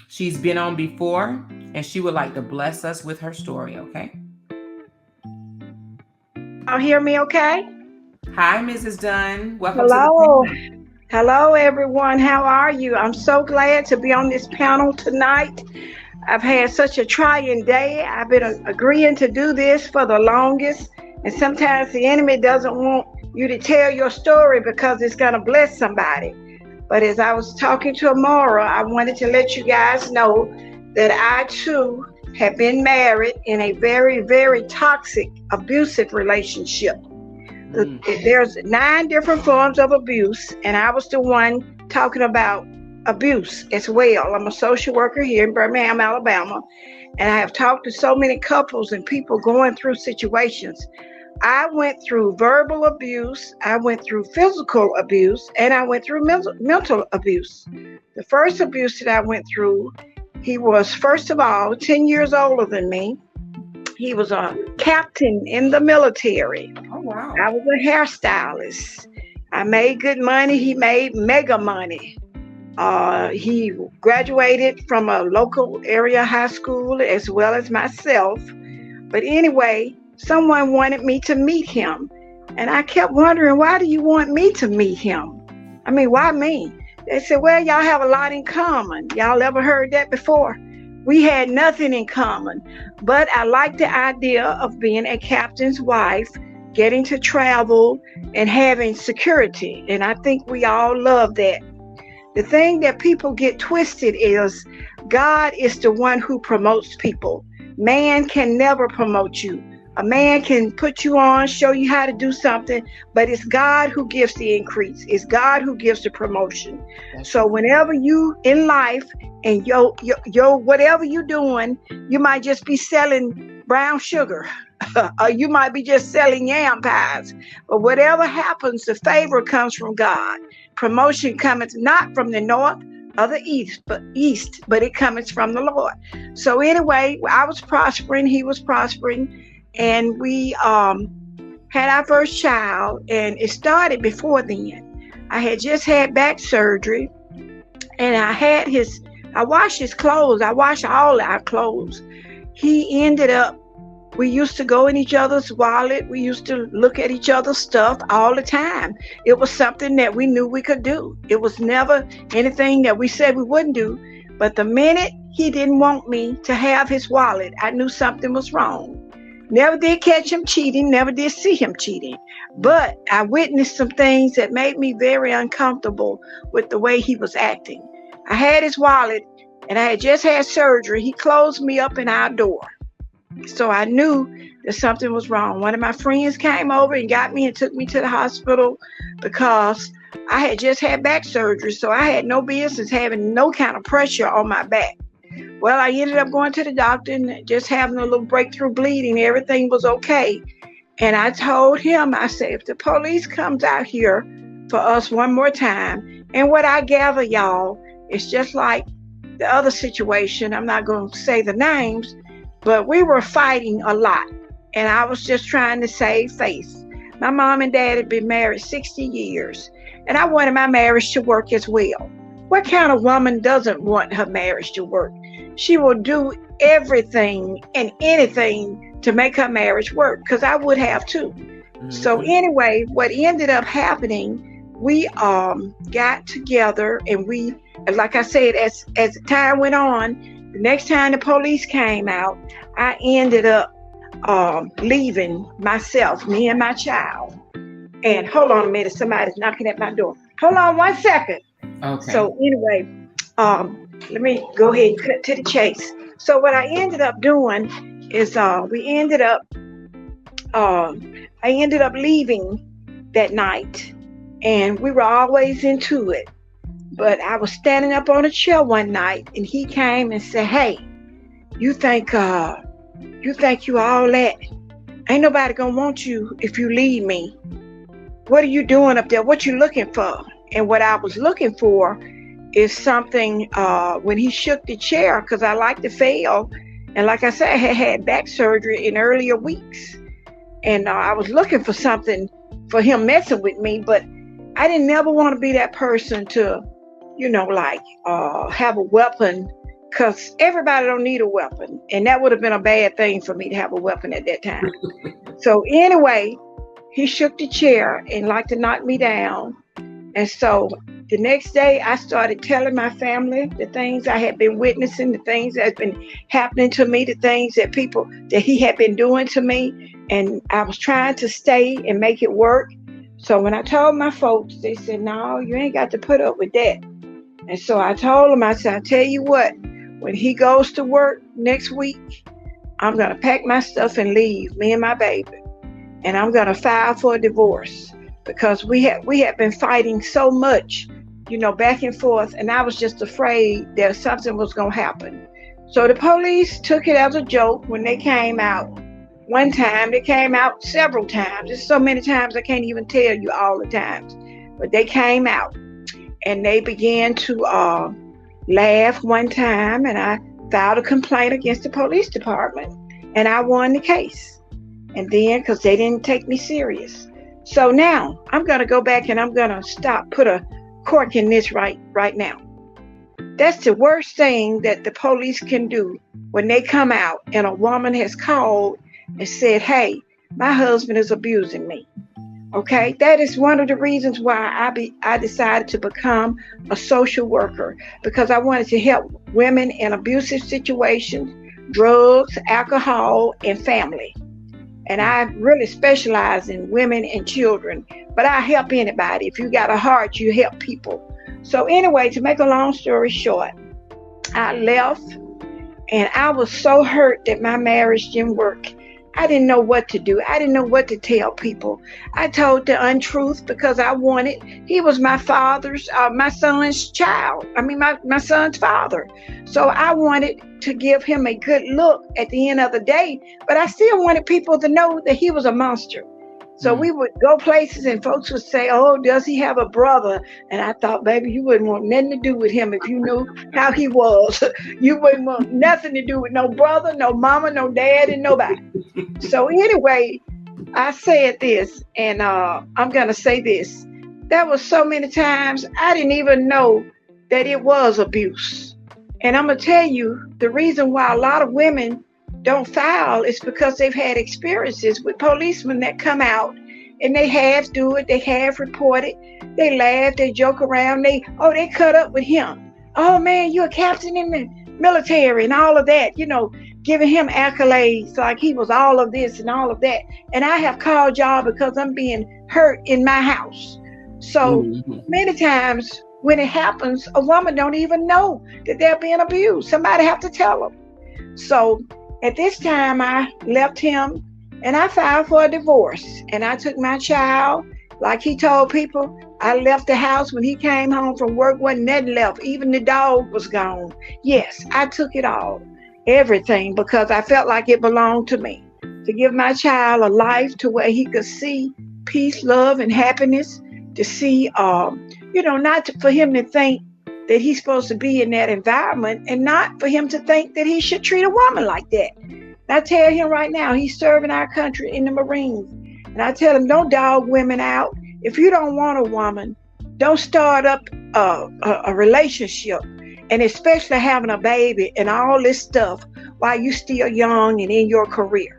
She's been on before, and she would like to bless us with her story, okay? Y'all hear me okay? Hi, Mrs. Dunn. Welcome Hello. to the panel. Hello, everyone. How are you? I'm so glad to be on this panel tonight. I've had such a trying day. I've been agreeing to do this for the longest. And sometimes the enemy doesn't want you to tell your story because it's going to bless somebody. But as I was talking to Amora, I wanted to let you guys know that I too have been married in a very, very toxic, abusive relationship. There's 9 different forms of abuse, and I was the one talking about abuse as well. I'm a social worker here in Birmingham, Alabama, and I have talked to so many couples and people going through situations. I went through verbal abuse, I went through physical abuse, and I went through mental abuse. The first abuse that I went through, he was, first of all, 10 years older than me. He was a captain in the military. Oh, wow. I was a hairstylist. I made good money. He made mega money. He graduated from a local area high school as well as myself. But anyway, someone wanted me to meet him. And I kept wondering, why do you want me to meet him? I mean, why me? They said, well, y'all have a lot in common. Y'all ever heard that before? We had nothing in common, but I liked the idea of being a captain's wife, getting to travel and having security. And I think we all love that. The thing that people get twisted is God is the one who promotes people. Man can never promote you. A man can put you on, show you how to do something, but it's God who gives the increase. It's God who gives the promotion. So whenever you in life and yo whatever you're doing, you might just be selling brown sugar, or you might be just selling yam pies. But whatever happens, the favor comes from God. Promotion comes not from the north or the east, but it comes from the Lord. So anyway, I was prospering, he was prospering. And we had our first child, and it started before then. I had just had back surgery, and I washed his clothes. I washed all our clothes. He ended up, we used to go in each other's wallet. We used to look at each other's stuff all the time. It was something that we knew we could do. It was never anything that we said we wouldn't do. But the minute he didn't want me to have his wallet, I knew something was wrong. Never did catch him cheating, never did see him cheating. But I witnessed some things that made me very uncomfortable with the way he was acting. I had his wallet and I had just had surgery. He closed me up in our door. So I knew that something was wrong. One of my friends came over and got me and took me to the hospital because I had just had back surgery. So I had no business having no kind of pressure on my back. Well, I ended up going to the doctor and just having a little breakthrough bleeding. Everything was okay. And I told him, I said, if the police comes out here for us one more time, and what I gather, y'all, it's just like the other situation. I'm not going to say the names, but we were fighting a lot. And I was just trying to save face. My mom and dad had been married 60 years. And I wanted my marriage to work as well. What kind of woman doesn't want her marriage to work? She will do everything and anything to make her marriage work, because I would have too. Mm-hmm. So anyway, what ended up happening, we got together and we, like I said, as the time went on, the next time the police came out, I ended up leaving myself, me and my child. And hold on a minute, somebody's knocking at my door. Hold on 1 second. Okay. So anyway, let me go ahead and cut to the chase. So what I ended up doing is I ended up leaving that night, and we were always into it. But I was standing up on a chair one night, and he came and said, "Hey, you think you all that? Ain't nobody gonna want you if you leave me. What are you doing up there? What you looking for?" And what I was looking for is something when he shook the chair, because I like to fail. And like I said, I had had back surgery in earlier weeks. And I was looking for something for him messing with me, but I didn't never want to be that person to, have a weapon, because everybody don't need a weapon. And that would have been a bad thing for me to have a weapon at that time. So anyway, he shook the chair and liked to knock me down. And so the next day I started telling my family the things I had been witnessing, the things that had been happening to me, the things that he had been doing to me. And I was trying to stay and make it work. So when I told my folks, they said, "No, you ain't got to put up with that." And so I told them, I said, "I tell you what, when he goes to work next week, I'm going to pack my stuff and leave, me and my baby. And I'm going to file for a divorce, because we had been fighting so much, back and forth. And I was just afraid that something was going to happen." So the police took it as a joke when they came out. One time, they came out several times. There's so many times I can't even tell you all the times. But they came out and they began to laugh one time, and I filed a complaint against the police department, and I won the case. And then, because they didn't take me serious. So now I'm going to go back and I'm going to put a cork in this right now. That's the worst thing that the police can do when they come out and a woman has called and said, "Hey, my husband is abusing me." Okay, that is one of the reasons why I decided to become a social worker, because I wanted to help women in abusive situations, drugs, alcohol, and family. And I really specialize in women and children, but I help anybody. If you got a heart, you help people. So anyway, to make a long story short, I left, and I was so hurt that my marriage didn't work. I didn't know what to do. I didn't know what to tell people. I told the untruth because he was my son's child. I mean, my son's father. So I wanted to give him a good look at the end of the day, but I still wanted people to know that he was a monster. So we would go places and folks would say, "Oh, does he have a brother?" And I thought, baby, you wouldn't want nothing to do with him if you knew how he was. You wouldn't want nothing to do with no brother, no mama, no dad, and nobody. So anyway, I said this, and I'm going to say this. There was so many times I didn't even know that it was abuse. And I'm going to tell you the reason why a lot of women don't file is because they've had experiences with policemen that come out and they half do it, they half report it, they laugh, they joke around, they cut up with him. "Oh man, you're a captain in the military," and all of that. giving him accolades like he was all of this and all of that. And I have called y'all because I'm being hurt in my house. So many times when it happens, a woman don't even know that they're being abused. Somebody have to tell them. So at this time, I left him and I filed for a divorce. And I took my child, like he told people. I left the house when he came home from work, wasn't nothing left. Even the dog was gone. Yes, I took it all, everything, because I felt like it belonged to me. To give my child a life to where he could see peace, love, and happiness. To see, for him to think that he's supposed to be in that environment, and not for him to think that he should treat a woman like that. And I tell him right now, he's serving our country in the Marines. And I tell him, don't dog women out. If you don't want a woman, don't start up a relationship, and especially having a baby and all this stuff while you still young and in your career.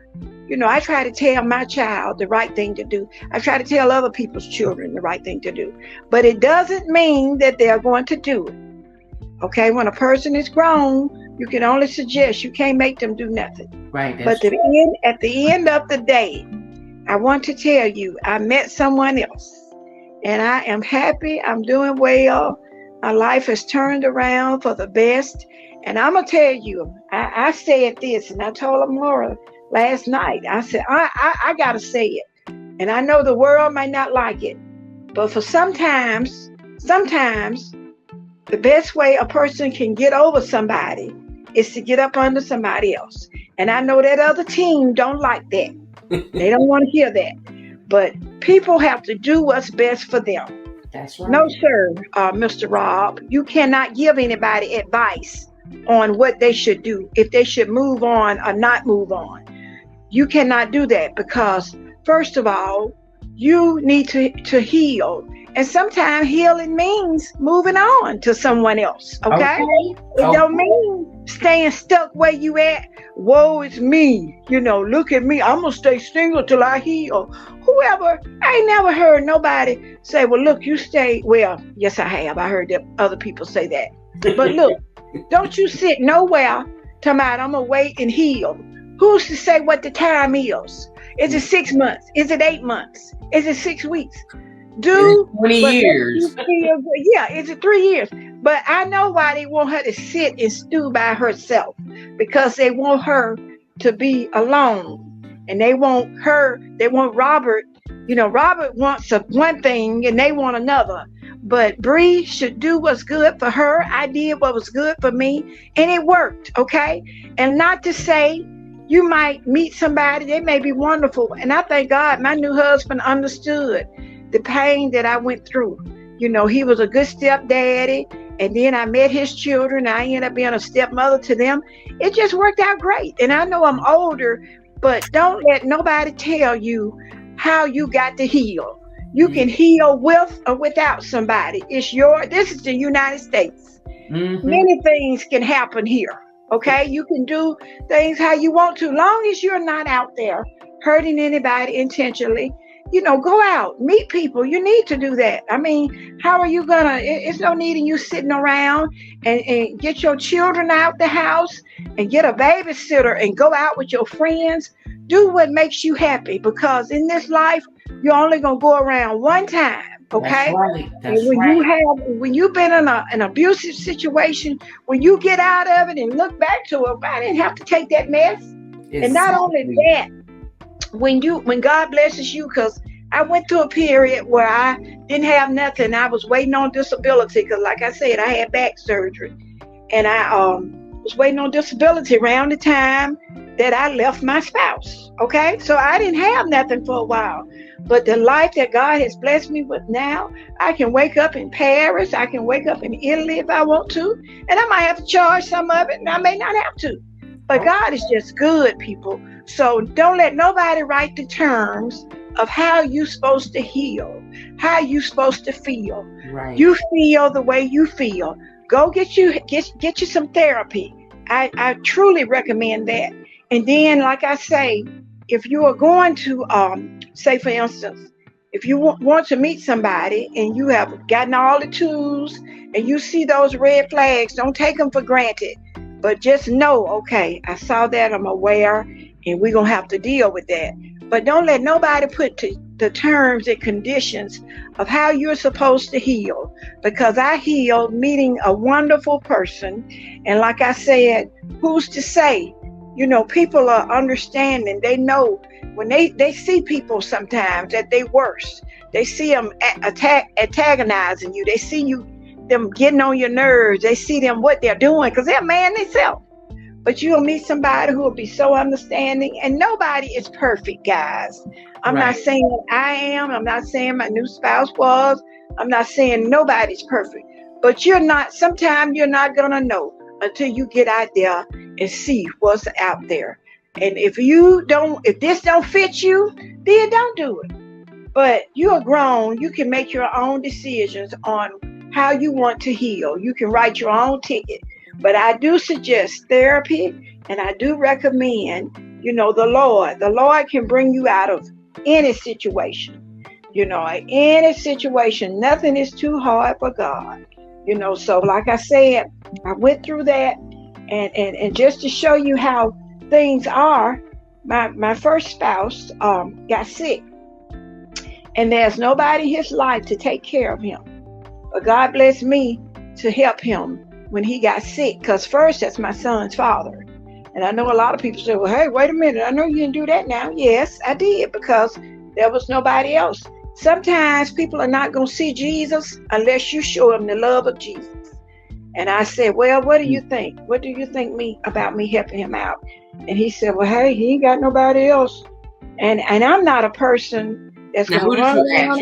I try to tell my child the right thing to do. I try to tell other people's children the right thing to do. But it doesn't mean that they're going to do it. Okay, when a person is grown, you can only suggest. You can't make them do nothing. Right. But at the end of the day, I want to tell you, I met someone else, and I am happy. I'm doing well. My life has turned around for the best. And I'm going to tell you, I said this, and I told Amora last night. I said, I got to say it. And I know the world might not like it. But for sometimes, the best way a person can get over somebody is to get up under somebody else. And I know that other team don't like that. They don't want to hear that. But people have to do what's best for them. That's right. No, sir, Mr. Rob. You cannot give anybody advice on what they should do, if they should move on or not move on. You cannot do that because, first of all, you need to heal. And sometimes healing means moving on to someone else, okay? It don't mean staying stuck where you at. Woe is me. Look at me. I'm going to stay single till I heal. Whoever, I ain't never heard nobody say, well, look, you stay. Well, yes, I have. I heard that other people say that. But look, don't you sit nowhere talking about I'm going to wait and heal. Who's to say what the time is? Is it 6 months? Is it 8 months? Is it 6 weeks? 20 years. Yeah, is it 3 years? But I know why they want her to sit and stew by herself, because they want her to be alone. And they want Robert. Robert wants one thing and they want another. But Bree should do what's good for her. I did what was good for me, and it worked, okay? And not to say you might meet somebody, they may be wonderful. And I thank God my new husband understood the pain that I went through. He was a good stepdaddy. And then I met his children. I ended up being a stepmother to them. It just worked out great. And I know I'm older, but don't let nobody tell you how you got to heal. You can heal with or without somebody. This is the United States. Many things can happen here. Okay, you can do things how you want to, long as you're not out there hurting anybody intentionally. Go out, meet people. You need to do that. I mean, how are you it's no need in you sitting around and get your children out the house and get a babysitter and go out with your friends. Do what makes you happy, because in this life, you're only going to go around one time. Okay. That's right. When you've been in an abusive situation, when you get out of it and look back to it, I didn't have to take that mess. Exactly. And not only that, when God blesses you, because I went through a period where I didn't have nothing. I was waiting on disability because, like I said, I had back surgery, and I was waiting on disability around the time that I left my spouse. Okay, so I didn't have nothing for a while. But the life that God has blessed me with now, I can wake up in Paris, I can wake up in Italy if I want to, and I might have to charge some of it, and I may not have to. But God is just good, people. So don't let nobody write the terms of how you're supposed to heal, how you're supposed to feel. Right. You feel the way you feel. Go get you some therapy. I truly recommend that. And then, like I say, if you are going to, say for instance, if you want to meet somebody and you have gotten all the tools and you see those red flags, don't take them for granted. But just know, okay, I saw that, I'm aware, and we're going to have to deal with that. But don't let nobody put the terms and conditions of how you're supposed to heal. Because I healed meeting a wonderful person. And like I said, who's to say? You know, people are understanding. They know when they see people sometimes at their worst. They see them antagonizing you. They see them getting on your nerves. They see them what they're doing because they're man themselves. But you'll meet somebody who will be so understanding. And nobody is perfect, guys. I'm not saying I am. I'm not saying my new spouse was. I'm not saying nobody's perfect. But sometimes you're not going to know until you get out there and see what's out there. And if this don't fit you, then don't do it. But you're grown. You can make your own decisions on how you want to heal. You can write your own ticket. But I do suggest therapy, and I do recommend, the Lord. The Lord can bring you out of any situation. Any situation. Nothing is too hard for God. So like I said, I went through that. And just to show you how things are, my first spouse got sick. And there's nobody in his life to take care of him. But God blessed me to help him when he got sick. Because first, that's my son's father. And I know a lot of people say, well, hey, wait a minute. I know you didn't do that now. Yes, I did, because there was nobody else. Sometimes people are not going to see Jesus unless you show them the love of Jesus. And I said, well, what do you think? What do you think about me helping him out? And he said, well, hey, he ain't got nobody else. And I'm not a person that's going to run around.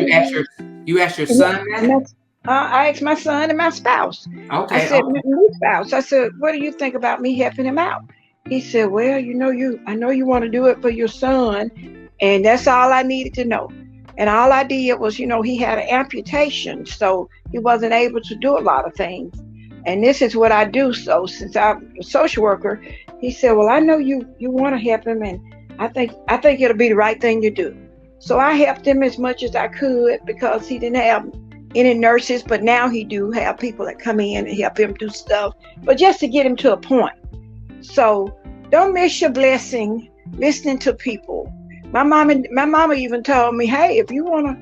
You asked your son that? I asked my son and my spouse. Okay. I said, my new spouse. I said, what do you think about me helping him out? He said, well, I know you want to do it for your son. And that's all I needed to know. And all I did was, he had an amputation, so he wasn't able to do a lot of things. And this is what I do. So since I'm a social worker, he said, well, I know you want to help him, and I think it'll be the right thing to do. So I helped him as much as I could, because he didn't have any nurses, but now he do have people that come in and help him do stuff, but just to get him to a point. So don't miss your blessing listening to people. My mama even told me, hey, if you want to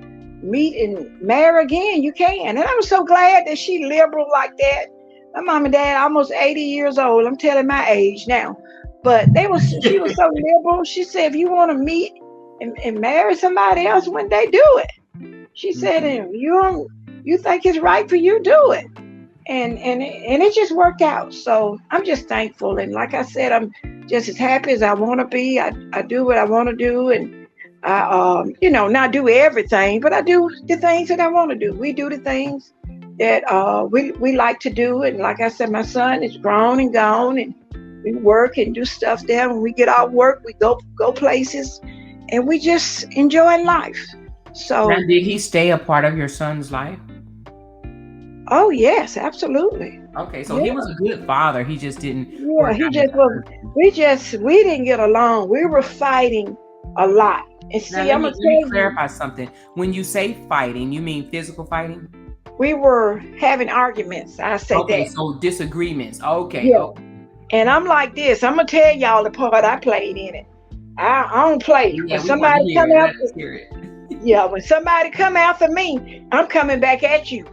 meet and marry again, you can. And I was so glad that she liberal like that. My mom and dad almost 80 years old. I'm telling my age now. But she was so liberal. She said, if you want to meet and marry somebody else, when they do it. She said, if you think it's right for you, do it. And it just worked out. So I'm just thankful. And like I said, I'm just as happy as I want to be. I do what I want to do. And I, not do everything, but I do the things that I want to do. We do the things that we like to do. And like I said, my son is grown and gone, and we work and do stuff there. When we get off work, we go places, and we just enjoy life. So now, did he stay a part of your son's life? Oh yes, absolutely. Okay, so he was a good father. He just didn't. Yeah, he just was. We didn't get along. We were fighting a lot. And see, now, let me clarify something. When you say fighting, you mean physical fighting? We were having arguments. I say that. Okay, so disagreements. Okay. Yeah. And I'm like this. I'm gonna tell y'all the part I played in it. I don't play. Yeah, when somebody come after, when somebody come after me, I'm coming back at you.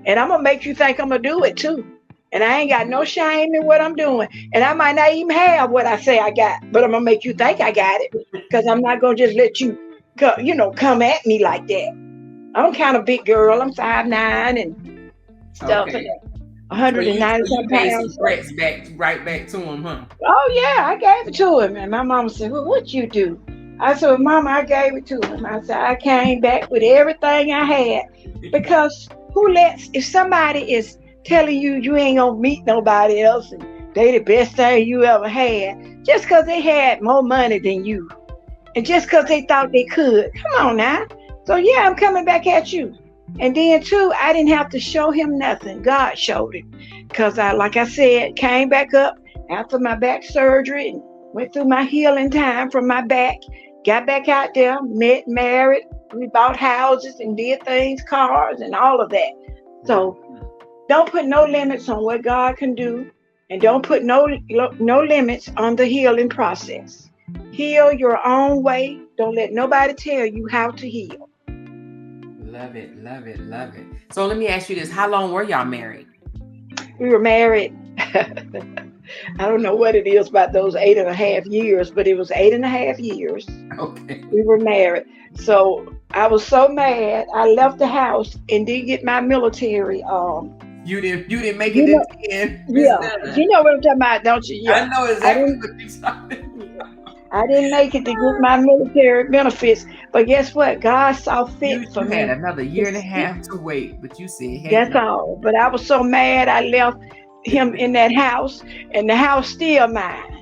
And I'm going to make you think I'm going to do it too. And I ain't got no shame in what I'm doing. And I might not even have what I say I got, but I'm going to make you think I got it, because I'm not going to just let you, come at me like that. I'm kind of big girl. I'm 5'9" and stuff. Okay. 190 pounds. Threats right back to him, huh? Oh, yeah. I gave it to him. And my mama said, well, what'd you do? I said, well, Mama, I gave it to him. I said, I came back with everything I had, because if somebody is telling you ain't gonna meet nobody else and they the best thing you ever had, just because they had more money than you, and just because they thought they could, come on now. So yeah, I'm coming back at you. And then too, I didn't have to show him nothing. God showed it, because I, like I said, came back up after my back surgery and went through my healing time from my back, got back out there, married. We bought houses and did things, cars and all of that. So don't put no limits on what God can do. And don't put no limits on the healing process. Heal your own way. Don't let nobody tell you how to heal. Love it, love it, love it. So let me ask you this. How long were y'all married? We were married. I don't know what it is about those 8.5 years, but it was 8.5 years. Okay. We were married. So I was so mad. I left the house and didn't get my military. You didn't make You it to know, the end. yeah, you know what I'm talking about, don't you? I Yeah, know I exactly didn't. what you're talking about. I didn't make it to get my military benefits, but guess what? God saw fit for You had me another to year and a sit. half to wait, but you said, heck That's no. all. But I was so mad. I left him in that house, and the house still mine.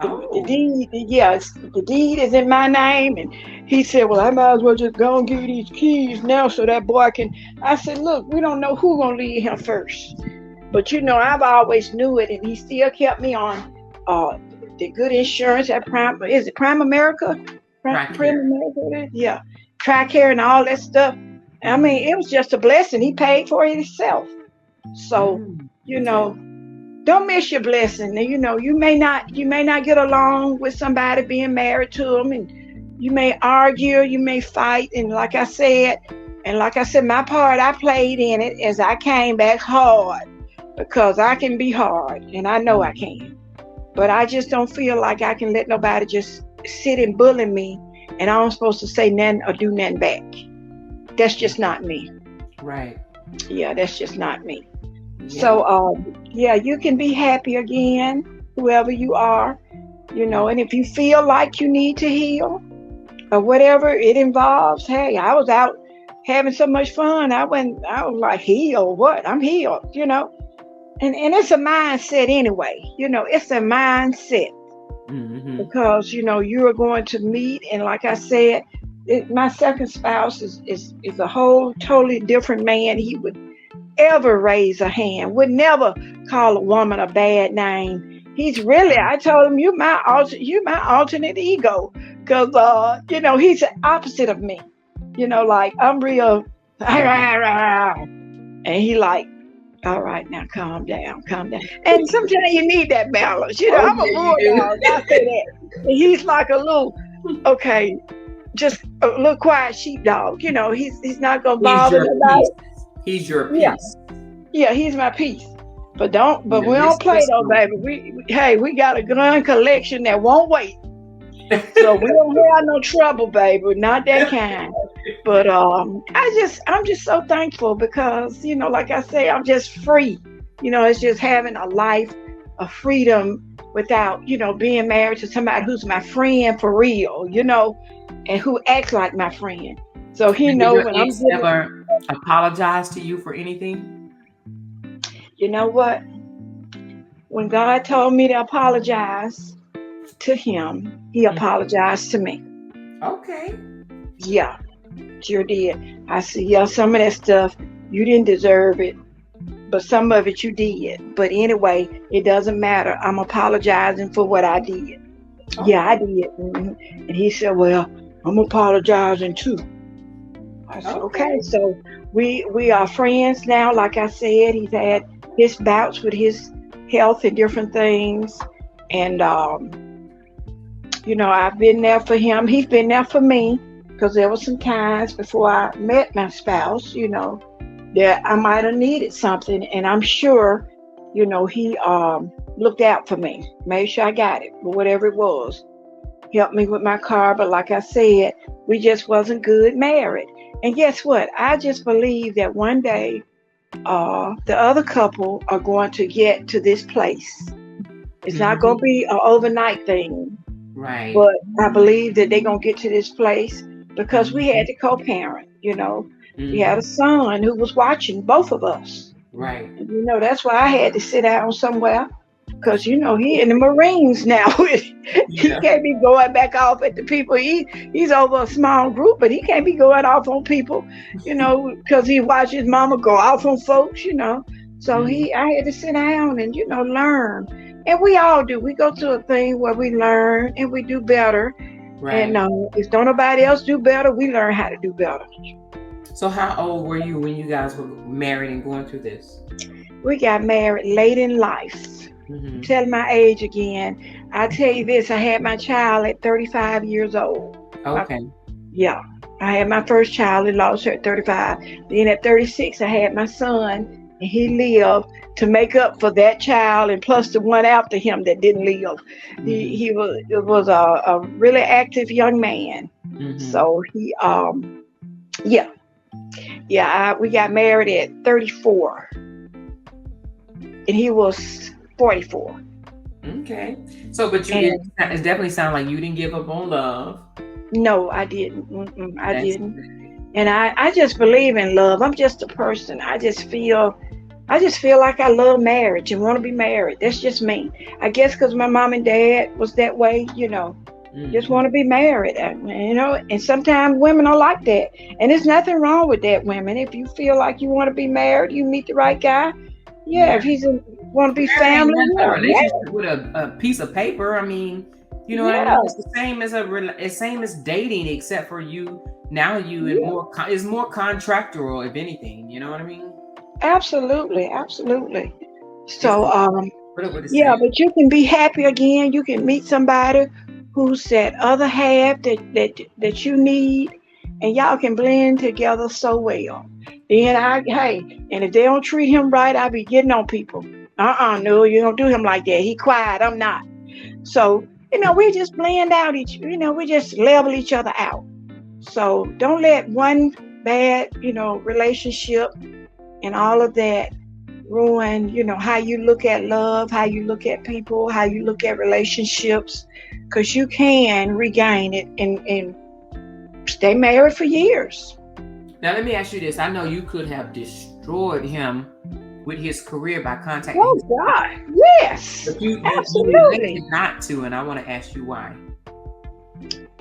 The Oh. deed, yes, the deed is in my name. And he said, well, I might as well just go and give you these keys now so that boy can. I said, look, we don't know who's going to leave him first. But, I've always knew it. And he still kept me on the good insurance at Prime. Is it Prime America? Prime Here. America? Yeah. TRICARE and all that stuff. I mean, it was just a blessing. He paid for it himself. So, Okay. don't miss your blessing. You may not get along with somebody being married to them, and you may argue, you may fight, and like I said, my part I played in it as I came back hard because I can be hard, and I know I can. But I just don't feel like I can let nobody just sit and bully me, and I'm supposed to say nothing or do nothing back. That's just not me. Right. Yeah, that's just not me. Yeah. So, yeah, you can be happy again, whoever you are, and if you feel like you need to heal or whatever it involves, hey, I was out having so much fun. I was like, heal what? I'm healed. And it's a mindset anyway, it's a mindset because, you are going to meet. And like I said, my second spouse is a whole totally different man. He would ever raise a hand, would never call a woman a bad name. I told him, you my alternate ego. Cause, he's the opposite of me. Like I'm real, and he like, all right, now calm down. And sometimes you need that balance. I'm a bulldog. I say that. And he's like a little, okay, just a little quiet sheepdog. He's not gonna bother nobody. He's your Yeah. peace. Yeah, he's my piece. But we Miss don't play though, Crystal. baby. We got a gun collection that won't wait. So we don't have no trouble, baby. Not that kind. But I'm just so thankful because, like I say, I'm just free. It's just having a life of freedom without, being married to somebody who's my friend for real, and who acts like my friend. So he Did know your when I'm ex ever apologize to you for anything? You know what? When God told me to apologize to him, he apologized to me. Okay. Yeah, sure did. I said, yeah, some of that stuff, you didn't deserve it, but some of it you did. But anyway, it doesn't matter. I'm apologizing for what I did. Oh. Yeah, I did. And he said, well, I'm apologizing too. I said, okay. So we are friends now. Like I said, he's had his bouts with his health and different things. And, I've been there for him. He's been there for me because there were some times before I met my spouse, that I might have needed something. And I'm sure, he looked out for me, made sure I got it, but whatever it was, helped me with my car. But like I said, we just wasn't good married. And guess what? I just believe that one day the other couple are going to get to this place. It's not going to be an overnight thing. Right. But I believe that they're going to get to this place because we had to co-parent, We had a son who was watching both of us. Right. And, that's why I had to sit down somewhere because, he in the Marines now. He can't be going back off at the people. He's over a small group, but he can't be going off on people, because he watched his mama go off on folks, So I had to sit down and, learn. And we all do. We go through a thing where we learn and we do better. Right. And if don't nobody else do better, we learn how to do better. So how old were you when you guys were married and going through this? We got married late in life. Tell my age again. I tell you this, I had my child at 35 years old. Okay. Yeah. I had my first child and lost her at 35. Then at 36, I had my son, and he lived to make up for that child and plus the one after him that didn't live. He was a really active young man. So he yeah. We got married at 34, and he was 44. Okay. So, but it definitely sounds like you didn't give up on love. No, I didn't. I didn't. And I just believe in love. I'm just a person. I just feel like I love marriage and want to be married. That's just me. I guess because my mom and dad was that way, just want to be married, and sometimes women are like that. And there's nothing wrong with that, women. If you feel like you want to be married, you meet the right guy. Yeah, if he's want to be family. A relationship with a piece of paper. I mean, you know what I mean? It's the same as dating, except for it's more contractual, if anything. You know what I mean? Absolutely. So, but you can be happy again. You can meet somebody who's that other half that you need, and y'all can blend together so well. Then and if they don't treat him right, I be getting on people. No, you don't do him like that. He quiet, I'm not. So, we just blend out we just level each other out. So don't let one bad, relationship and all of that ruin, how you look at love, how you look at people, how you look at relationships, because you can regain it and stay married for years. Now, let me ask you this. I know you could have destroyed him with his career by contacting him. Oh, God. Yes. But you absolutely elected not to, and I want to ask you why.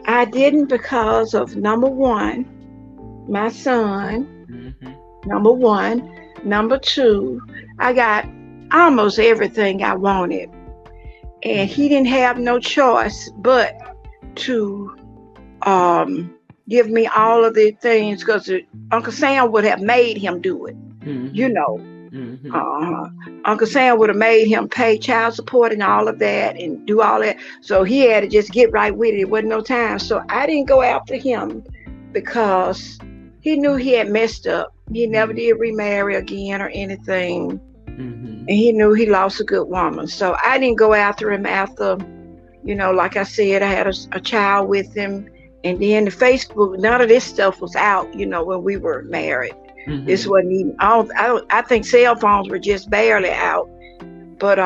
I didn't because of, number one, my son. Number one. Number two, I got almost everything I wanted. And he didn't have no choice but to give me all of the things, because Uncle Sam would have made him do it. Uncle Sam would have made him pay child support and all of that and do all that. So he had to just get right with it. It wasn't no time. So I didn't go after him because he knew he had messed up. He never did remarry again or anything. And he knew he lost a good woman. So I didn't go after him after, like I said, I had a child with him. And then the Facebook, none of this stuff was out, when we were married. This wasn't even, I think cell phones were just barely out. But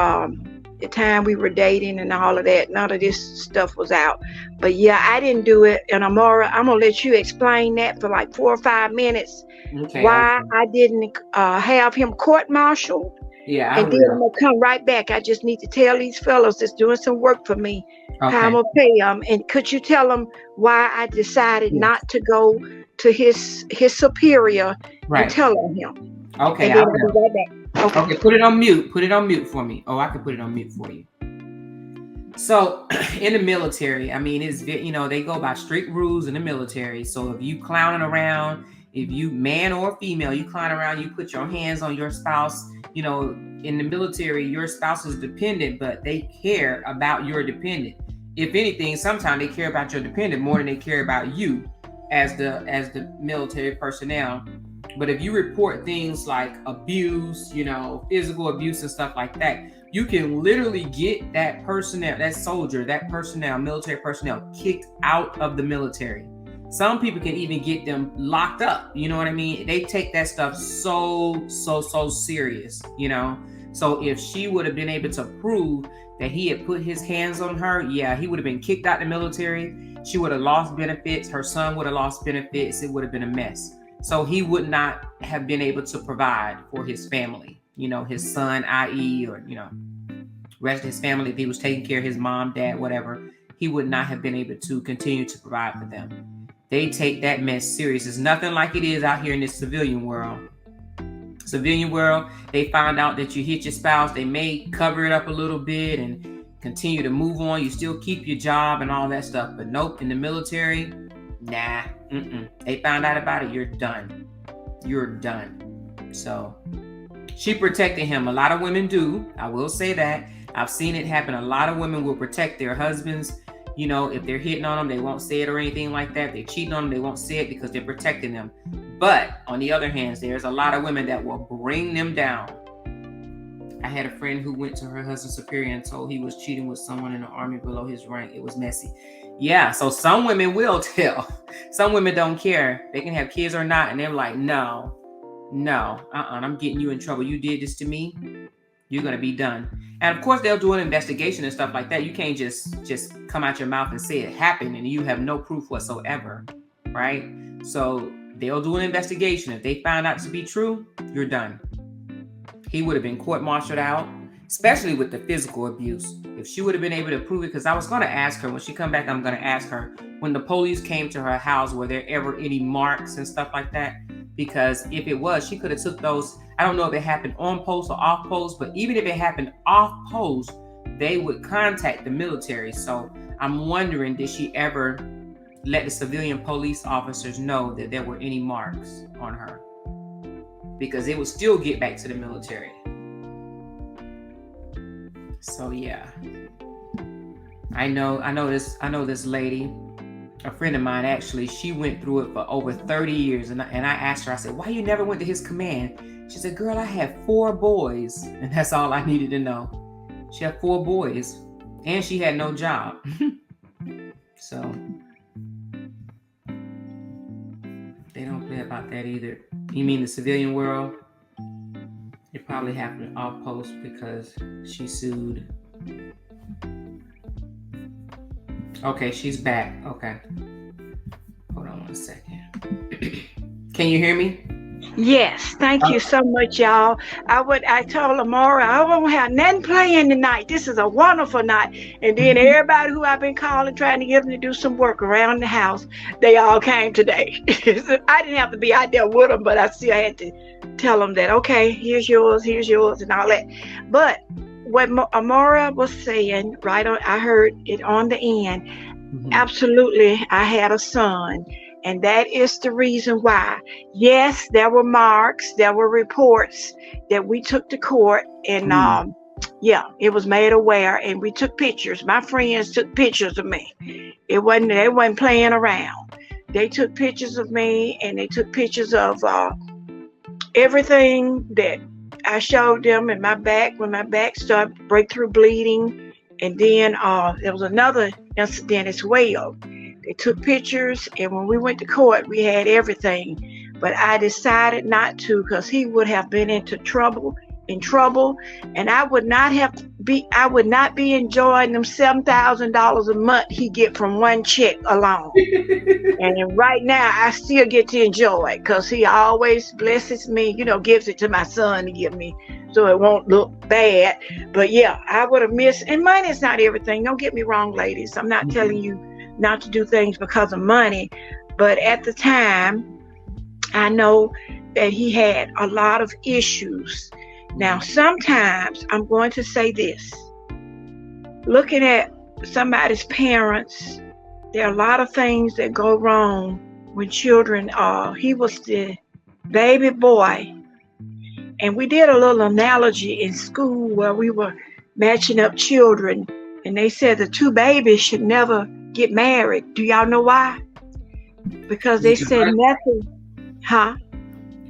the time we were dating and all of that, none of this stuff was out. But yeah, I didn't do it. And Amara, I'm going to let you explain that for like 4 or 5 minutes. Why I didn't have him court-martialed. Yeah, and then I'm going to come right back. I just need to tell these fellows that's doing some work for me how I'm going to pay them. And could you tell them why I decided not to go to his superior and tell on him? Okay. And then I'll be right back. Okay, put it on mute. Put it on mute for me. Oh, I can put it on mute for you. So in the military, I mean, it's, they go by strict rules in the military. So if you clowning around, if you man or female, you clown around, you put your hands on your spouse, in the military, your spouse is dependent, but they care about your dependent. If anything, sometimes they care about your dependent more than they care about you as the military personnel. But if you report things like abuse, physical abuse and stuff like that, you can literally get that personnel, that soldier, that personnel, military personnel, kicked out of the military. Some people can even get them locked up. You know what I mean? They take that stuff so serious, So if she would have been able to prove that he had put his hands on her, he would have been kicked out of the military. She would have lost benefits. Her son would have lost benefits. It would have been a mess. So he would not have been able to provide for his family, his son, i.e., or, rest of his family. If he was taking care of his mom, dad, whatever, he would not have been able to continue to provide for them. They take that mess serious. It's nothing like it is out here in this civilian world. They find out that you hit your spouse. They may cover it up a little bit and continue to move on. You still keep your job and all that stuff. But nope, in the military, nah. They found out about it. You're done. So She protected him. A lot of women do. I will say that. I've seen it happen. A lot of women will protect their husbands. You know, if they're hitting on them, they won't say it or anything like that. If they're cheating on them, they won't say it because they're protecting them. But on the other hand, there's a lot of women that will bring them down. I had a friend who went to her husband's superior and told he was cheating with someone in the army below his rank. It was messy. Yeah, so some women will tell. Some women don't care. They can have kids or not, and they're like, no, I'm getting you in trouble. You did this to me. You're going to be done. And of course, they'll do an investigation and stuff like that. You can't just come out your mouth and say it happened and you have no proof whatsoever, right? So they'll do an investigation. If they found out to be true, you're done. He would have been court-martialed out, especially with the physical abuse. If she would have been able to prove it, because I was going to ask her, when she come back, I'm going to ask her, when the police came to her house, were there ever any marks and stuff like that? Because if it was, she could have took those. I don't know if it happened on post or off post, but even if it happened off post, they would contact the military. So I'm wondering, did she ever let the civilian police officers know that there were any marks on her? Because it would still get back to the military. So yeah, I know this lady, a friend of mine actually, she went through it for over 30 years. And I asked her, I said, why you never went to his command? She said, girl, I had 4 boys. And that's all I needed to know. She had 4 boys and she had no job. So they don't play about that either. You mean the civilian world? It probably happened off post because she sued. Okay, she's back. Okay. Hold on 1 second. Can you hear me? Yes, thank you so much, y'all. I told Amora I won't have nothing playing tonight. This is a wonderful night. And then everybody who I've been calling, trying to get them to do some work around the house, they all came today. I didn't have to be out there with them, but I still had to tell them that, okay, here's yours, and all that. But what Amora was saying, right on, I heard it on the end. Absolutely, I had a son. And that is the reason why. Yes, there were marks, there were reports that we took to court, and it was made aware, and we took pictures. My friends took pictures of me. They wasn't playing around. They took pictures of me, and they took pictures of everything that I showed them in my back when my back started breakthrough bleeding. And then there was another incident as well. They took pictures, and when we went to court, we had everything. But I decided not to, because he would have been in trouble, and I would not be enjoying them $7,000 a month he get from one check alone. And right now, I still get to enjoy it, because he always blesses me, gives it to my son to give me, so it won't look bad. But yeah, I would have missed, and money is not everything. Don't get me wrong, ladies. I'm not telling you not to do things because of money, but at the time, I know that he had a lot of issues. Now, sometimes I'm going to say this, looking at somebody's parents, there are a lot of things that go wrong when children he was the baby boy. And we did a little analogy in school where we were matching up children, and they said the 2 babies should never get married. Do y'all know why? Because they said nothing. Huh?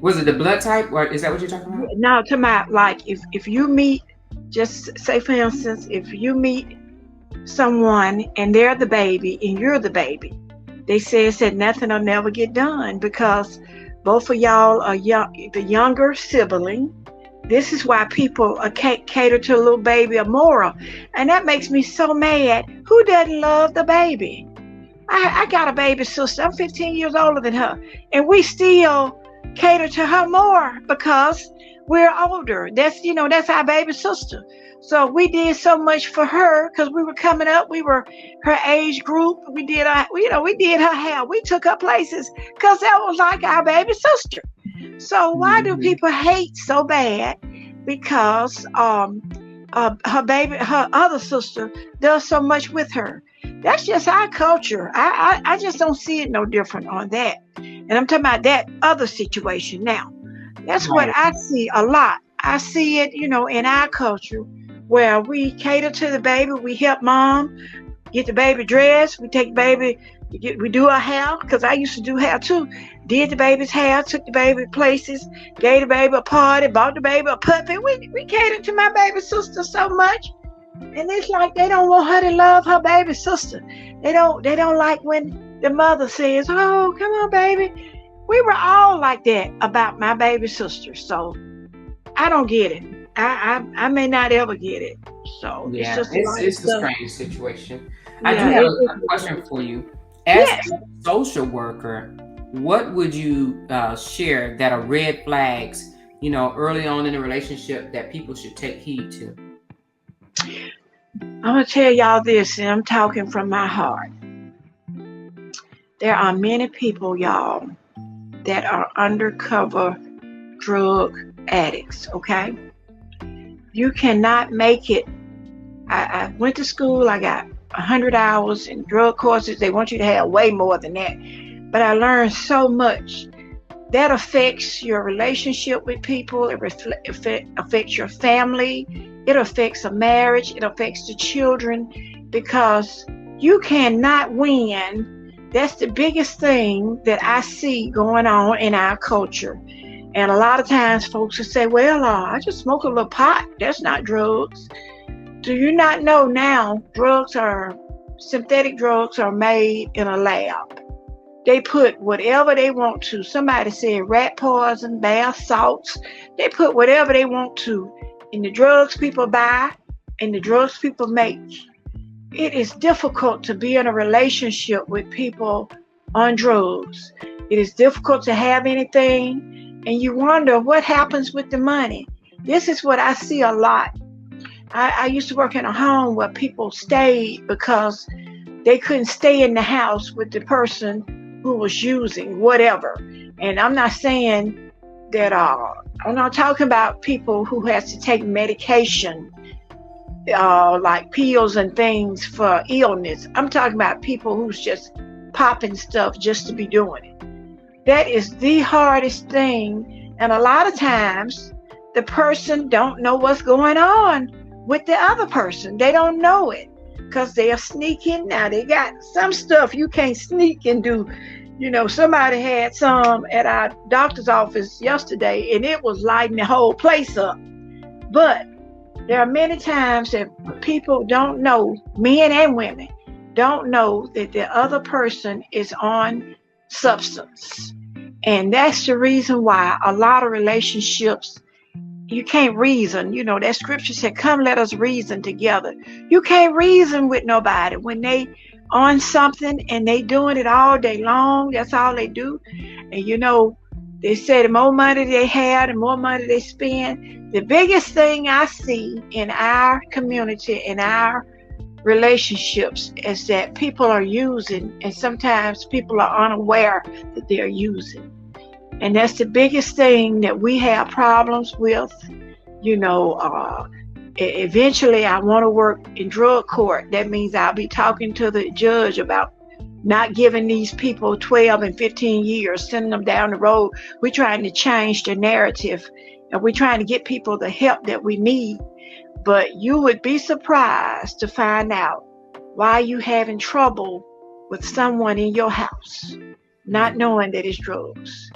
Was it the blood type, or is that what you're talking about? No, to my, like, if you meet, just say for instance, if you meet someone and they're the baby and you're the baby, they said nothing will never get done, because both of y'all are young, the younger sibling. This is why people cater to a little baby Amora. And that makes me so mad. Who doesn't love the baby? I got a baby sister. I'm 15 years older than her. And we still cater to her more because we're older. That's our baby sister. So we did so much for her because we were coming up. We were her age group. We did her hair. We took her places because that was like our baby sister. So why do people hate so bad? Because her other sister does so much with her. That's just our culture. I just don't see it no different on that. And I'm talking about that other situation now. That's what I see a lot. I see it, in our culture where we cater to the baby, we help mom get the baby dressed, we take the baby, we do her hair, because I used to do hair too. Did the baby's hair, took the baby places, gave the baby a party, bought the baby a puppy. We catered to my baby sister so much. And it's like they don't want her to love her baby sister. They don't like when the mother says, "Oh, come on, baby." We were all like that about my baby sister. So I don't get it. I may not ever get it. So Yeah, it's just it's a stuff. strange situation. Yeah, I do have a question for you. As yes. a social worker, what would you share that are red flags, early on in a relationship that people should take heed to? I'm gonna tell y'all this, and I'm talking from my heart. There are many people, y'all, that are undercover drug addicts. Okay, you cannot make it. I went to school. I got 100 hours in drug courses. They want you to have way more than that. But I learned so much. That affects your relationship with people. It affects your family. It affects a marriage. It affects the children, because you cannot win. That's the biggest thing that I see going on in our culture. And a lot of times folks will say, "Well, I just smoke a little pot. That's not drugs." Do you not know now synthetic drugs are made in a lab? They put whatever they want to. Somebody said rat poison, bath salts. They put whatever they want to in the drugs people buy and the drugs people make. It is difficult to be in a relationship with people on drugs. It is difficult to have anything, and you wonder what happens with the money. This is what I see a lot. I used to work in a home where people stayed because they couldn't stay in the house with the person who was using whatever. And I'm not saying that, I'm not talking about people who has to take medication, like pills and things for illness. I'm talking about people who's just popping stuff just to be doing it. That is the hardest thing. And a lot of times the person don't know what's going on with the other person. They don't know it because they are sneaking. Now they got some stuff you can't sneak and do. Somebody had some at our doctor's office yesterday, and it was lighting the whole place up. But there are many times that people don't know, men and women, don't know that the other person is on substance. And that's the reason why a lot of relationships, you can't reason. That scripture said, "Come, let us reason together." You can't reason with nobody when they on something and they doing it all day long. That's all they do. And they say the more money they have, the more money they spend. The biggest thing I see in our community, in our relationships, is that people are using, and sometimes people are unaware that they're using. And that's the biggest thing that we have problems with. Eventually I want to work in drug court. That means I'll be talking to the judge about not giving these people 12 and 15 years, sending them down the road. We're trying to change the narrative, and we're trying to get people the help that we need. But you would be surprised to find out why you having trouble with someone in your house, not knowing that it's drugs.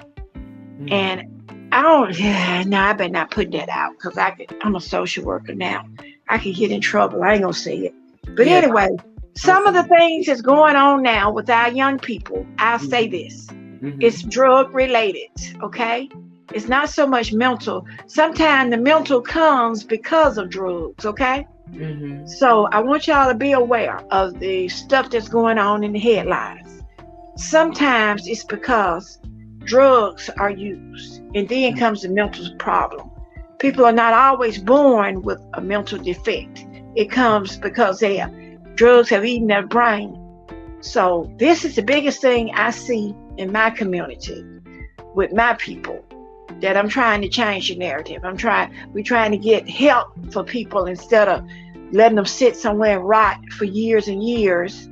And I better not put that out, because I'm a social worker now. I could get in trouble. I ain't gonna say it. But anyway, some of the things that's going on now with our young people, I'll say this. It's drug related, okay? It's not so much mental. Sometimes the mental comes because of drugs, okay? So I want y'all to be aware of the stuff that's going on in the headlines. Sometimes it's because drugs are used, and then comes the mental problem. People are not always born with a mental defect. It comes because drugs have eaten their brain. So this is the biggest thing I see in my community with my people, that I'm trying to change the narrative. We're trying to get help for people instead of letting them sit somewhere and rot for years and years.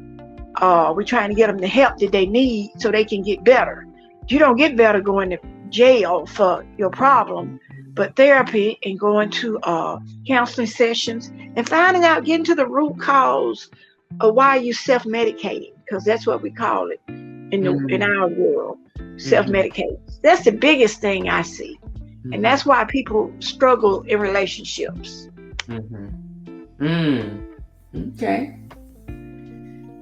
We're trying to get them the help that they need so they can get better. You don't get better going to jail for your problem, but therapy and going to counseling sessions and finding out, getting to the root cause of why you self-medicating, because that's what we call it in our world, self-medicating. That's the biggest thing I see. And that's why people struggle in relationships. Okay.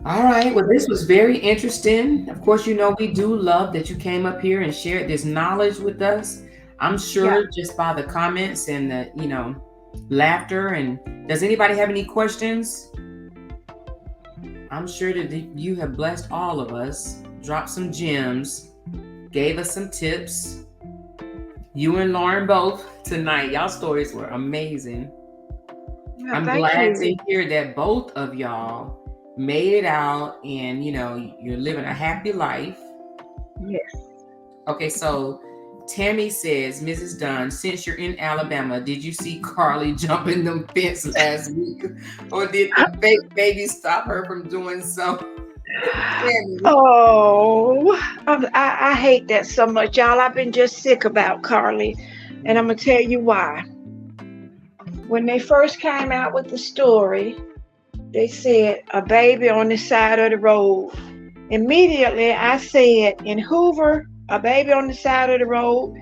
All right. Well, this was very interesting. Of course, we do love that you came up here and shared this knowledge with us. I'm sure just by the comments and the, laughter. And does anybody have any questions? I'm sure that you have blessed all of us, dropped some gems, gave us some tips. You and Lauren both tonight. Y'all stories were amazing. I'm glad to hear that both of y'all made it out and, you're living a happy life. Yes. Okay, so Tammy says, Mrs. Dunn, since you're in Alabama, did you see Carly jumping the fence last week? Or did the fake baby stop her from doing so? Oh, I hate that so much, y'all. I've been just sick about Carly, and I'm going to tell you why. When they first came out with the story, they said a baby on the side of the road. Immediately, I said, in Hoover, a baby on the side of the road,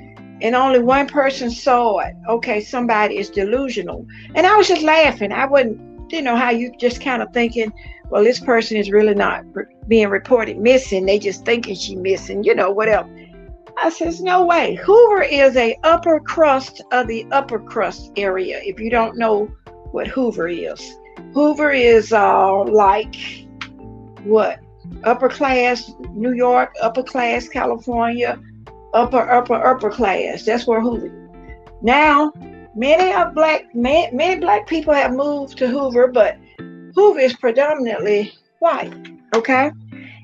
and only one person saw it. Okay, somebody is delusional. And I was just laughing. I didn't know how you just kind of thinking, well, this person is really not being reported missing. They just thinking she missing, whatever. I says, no way. Hoover is a upper crust of the upper crust area. If you don't know what Hoover is. Hoover is like what? Upper class New York, upper class California, upper class. That's where Hoover is. Now, many black people have moved to Hoover, but Hoover is predominantly white. Okay?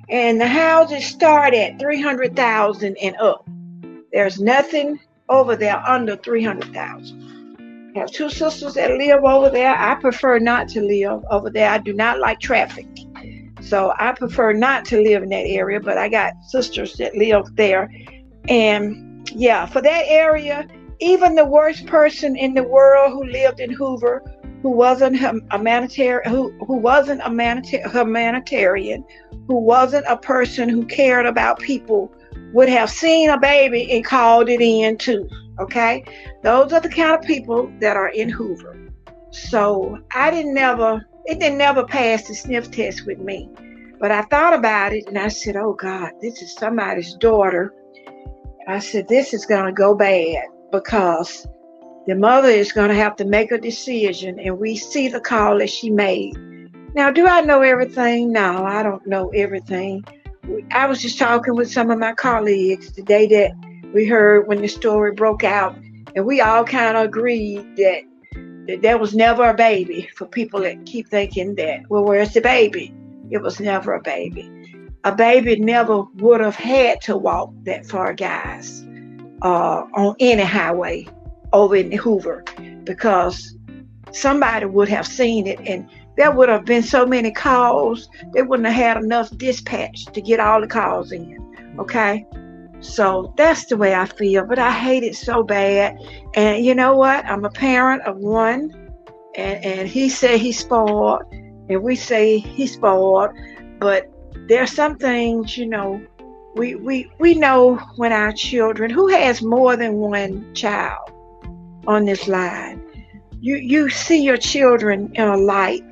And the houses start at $300,000 and up. There's nothing over there under $300,000. I have two sisters that live over there. I prefer not to live over there. I do not like traffic. So I prefer not to live in that area, but I got sisters that live there. And yeah, for that area, even the worst person in the world who lived in Hoover, who wasn't a humanitarian, who wasn't a person who cared about people, would have seen a baby and called it in too. Okay? Those are the kind of people that are in Hoover. So it didn't never pass the sniff test with me. But I thought about it and I said, oh God, this is somebody's daughter. I said, this is going to go bad because the mother is going to have to make a decision, and we see the call that she made. Now, do I know everything? No, I don't know everything. I was just talking with some of my colleagues the day that we heard when the story broke out, and we all kind of agreed that there was never a baby. For people that keep thinking that, well, where's the baby? It was never a baby. A baby never would have had to walk that far, guys, on any highway over in Hoover, because somebody would have seen it, and there would have been so many calls, they wouldn't have had enough dispatch to get all the calls in. Okay? So that's the way I feel, but I hate it so bad. And you know what? I'm a parent of one, and he said he's spoiled, and we say he's spoiled, but there's some things, we know when our children, who has more than one child on this line, you see your children in a light,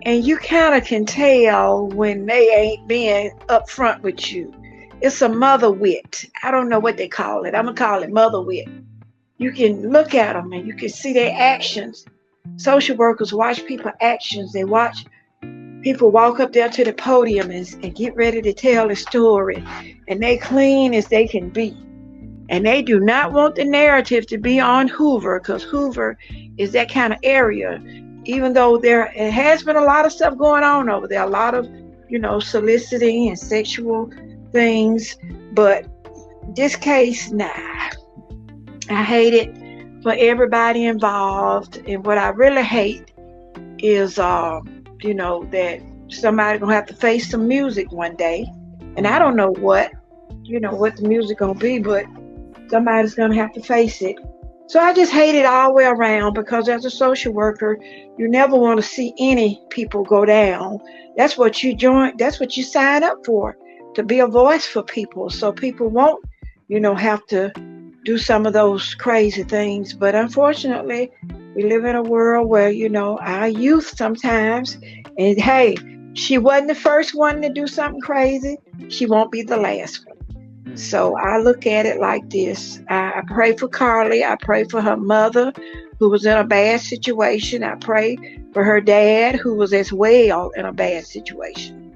and you kind of can tell when they ain't being upfront with you. It's a mother wit. I don't know what they call it. I'm going to call it mother wit. You can look at them and you can see their actions. Social workers watch people's actions. They watch people walk up there to the podium and get ready to tell a story. And they clean as they can be. And they do not want the narrative to be on Hoover, because Hoover is that kind of area. Even though there has been a lot of stuff going on over there, a lot of, soliciting and sexual things. But this case, nah. I hate it for everybody involved. And what I really hate is, that somebody gonna have to face some music one day. And I don't know what the music gonna be, but somebody's gonna have to face it. So I just hate it all the way around, because as a social worker, you never want to see any people go down. That's what you join. That's what you sign up for, to be a voice for people, so people won't, have to do some of those crazy things. But unfortunately, we live in a world where, our youth sometimes, and hey, she wasn't the first one to do something crazy. She won't be the last one. So I look at it like this. I pray for Carly. I pray for her mother, who was in a bad situation. I pray for her dad, who was as well in a bad situation.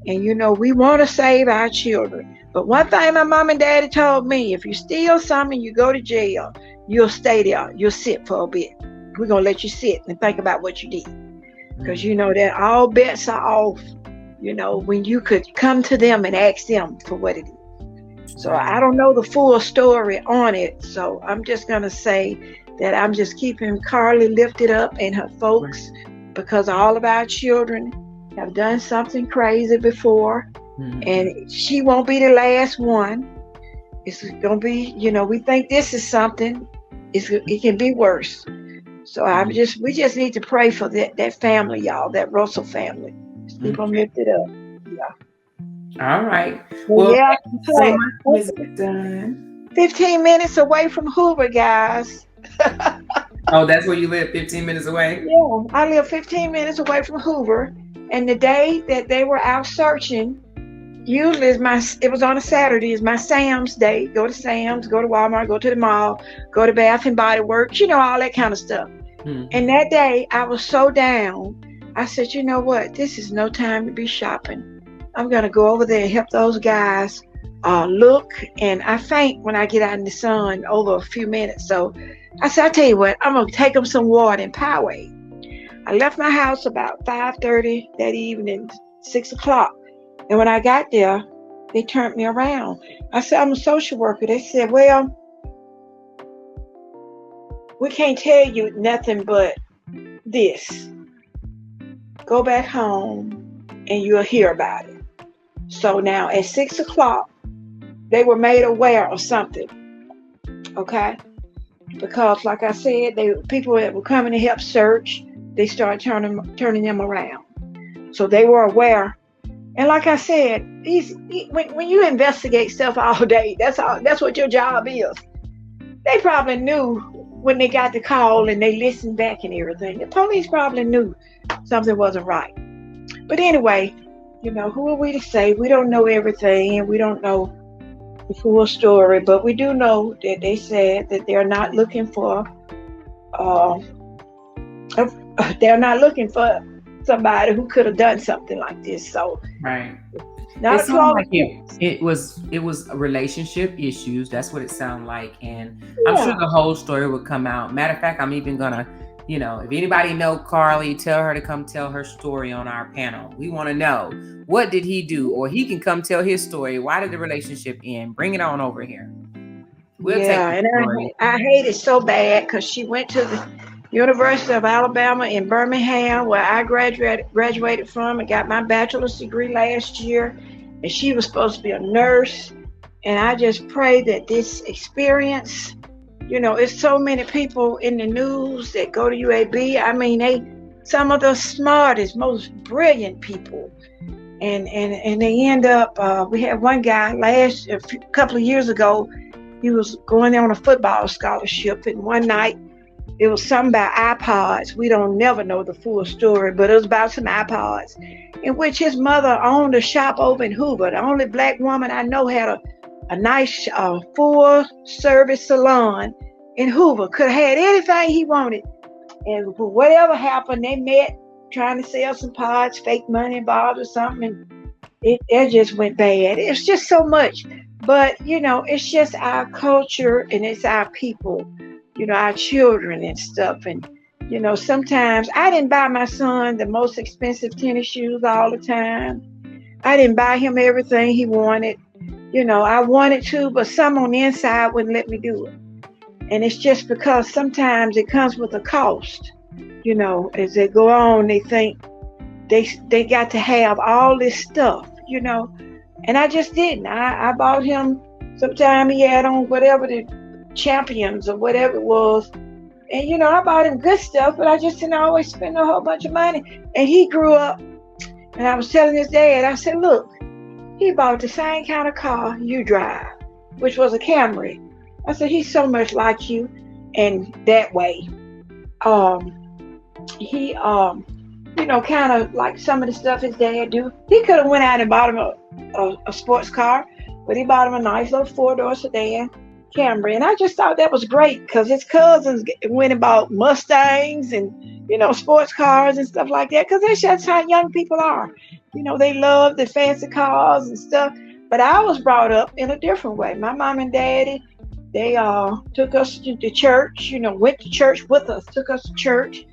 And, we want to save our children. But one thing my mom and daddy told me, if you steal something, you go to jail, you'll stay there. You'll sit for a bit. We're going to let you sit and think about what you did. Because, that all bets are off, when you could come to them and ask them for what it is. So I don't know the full story on it. So I'm just going to say that I'm just keeping Carly lifted up and her folks, because all of our children have done something crazy before. And she won't be the last one. It's going to be, we think this is something. It can be worse. So we just need to pray for that family, y'all, that Russell family. Just keep them lifted up. Yeah. All right. Well, yeah, so much is done. 15 minutes away from Hoover, guys. Oh, that's where you live, 15 minutes away? Yeah, I live 15 minutes away from Hoover. And the day that they were out searching, usually it was on a Saturday, is my Sam's day. Go to Sam's, go to Walmart, go to the mall, go to Bath and Body Works, all that kind of stuff. And that day I was so down. I said, you know what? This is no time to be shopping. I'm going to go over there and help those guys look. And I faint when I get out in the sun over a few minutes. So I said, I'll tell you what, I'm going to take them some water and Poway. I left my house about 5:30 that evening, 6 o'clock. And when I got there, they turned me around. I said, I'm a social worker. They said, well, we can't tell you nothing but this. Go back home and you'll hear about it. So now at 6 o'clock, they were made aware of something. Okay? Because like I said, people that were coming to help search, they started turning them around. So they were aware. And like I said, when you investigate stuff all day, that's what your job is. They probably knew when they got the call and they listened back and everything. The police probably knew something wasn't right. But anyway, who are we to say? We don't know everything, and we don't know the full story, but we do know that they said that they're not looking for somebody who could have done something like this. So right. Not it sounded like it was relationship issues. That's what it sounded like, and I'm sure the whole story would come out. Matter of fact, I'm even gonna, if anybody know Carly, tell her to come tell her story on our panel. We want to know, what did he do, or he can come tell his story. Why did the relationship end? Bring it on over here. We'll take the story. I hate it so bad because she went to the University of Alabama in Birmingham, where I graduated from and got my bachelor's degree last year. And she was supposed to be a nurse. And I just pray that this experience, it's so many people in the news that go to UAB. I mean, some of the smartest, most brilliant people. And they end up, we had one guy a couple of years ago, he was going on a football scholarship, and one night, it was something about iPods. We don't never know the full story, but it was about some iPods, in which his mother owned a shop over in Hoover. The only black woman I know had a nice full service salon in Hoover. Could have had anything he wanted. And whatever happened, they met trying to sell some pods, fake money involved or something. And it just went bad. It's just so much. But, it's just our culture and it's our people. Our children and stuff. And, sometimes I didn't buy my son the most expensive tennis shoes all the time. I didn't buy him everything he wanted. I wanted to, but some on the inside wouldn't let me do it. And it's just because sometimes it comes with a cost. As they go on, they think they got to have all this stuff, And I just didn't. I bought him, sometime he had on whatever the champions or whatever it was. And you know, I bought him good stuff, but I just didn't always spend a whole bunch of money. And he grew up, and I was telling his dad, I said, look, he bought the same kind of car you drive, which was a Camry. I said, he's so much like you, and that way. He you know, kind of like some of the stuff his dad do. He could have went out and bought him a sports car, but he bought him a nice little 4-door sedan Camry. And I just thought that was great because his cousins went and bought Mustangs and, you know, sports cars and stuff like that, because that's just how young people are. You know, they love the fancy cars and stuff. But I was brought up in a different way. My mom and daddy, they took us to church, you know, went to church with us, took us to church.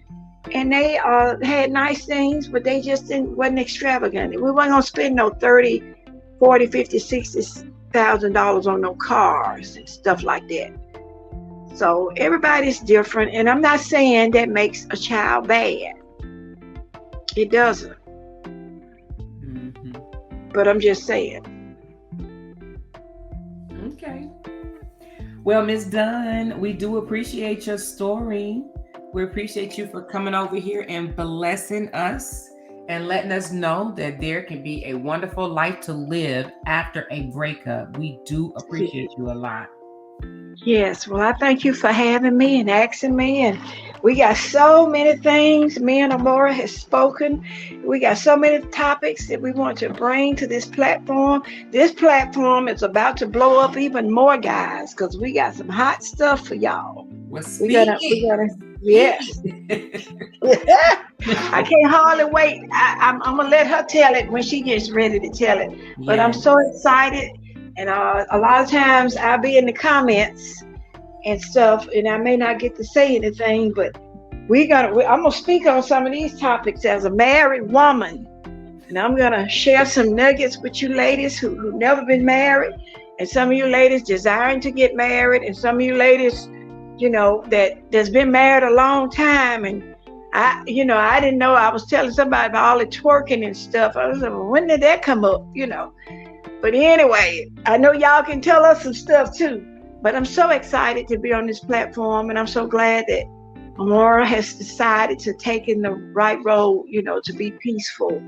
And they had nice things, but they just wasn't extravagant. We weren't going to spend no 30, 40, 50, 60,000 dollars on no cars and stuff like that. So everybody's different, and I'm not saying that makes a child bad. It doesn't. But I'm just saying. Okay. Well, Ms. Dunn, we do appreciate your story. We appreciate you for coming over here and blessing us and letting us know that there can be a wonderful life to live after a breakup. We do appreciate you a lot. Yes, well, I thank you for having me and asking me. And we got so many things. Me and Amora has spoken. We got so many topics that we want to bring to this platform. This platform is about to blow up even more, guys, because we got some hot stuff for y'all. We gotta, yes. I can't hardly wait. I'm gonna let her tell it when she gets ready to tell it. But I'm so excited. And a lot of times I'll be in the comments and stuff, and I may not get to say anything, but I'm gonna speak on some of these topics as a married woman, and I'm gonna share some nuggets with you ladies who've never been married, and some of you ladies desiring to get married, and some of you ladies, you know, that's been married a long time. And I didn't know. I was telling somebody about all the twerking and stuff. I was like, well, when did that come up? You know. But anyway, I know y'all can tell us some stuff too. But I'm so excited to be on this platform, and I'm so glad that Amora has decided to take in the right road, you know, to be peaceful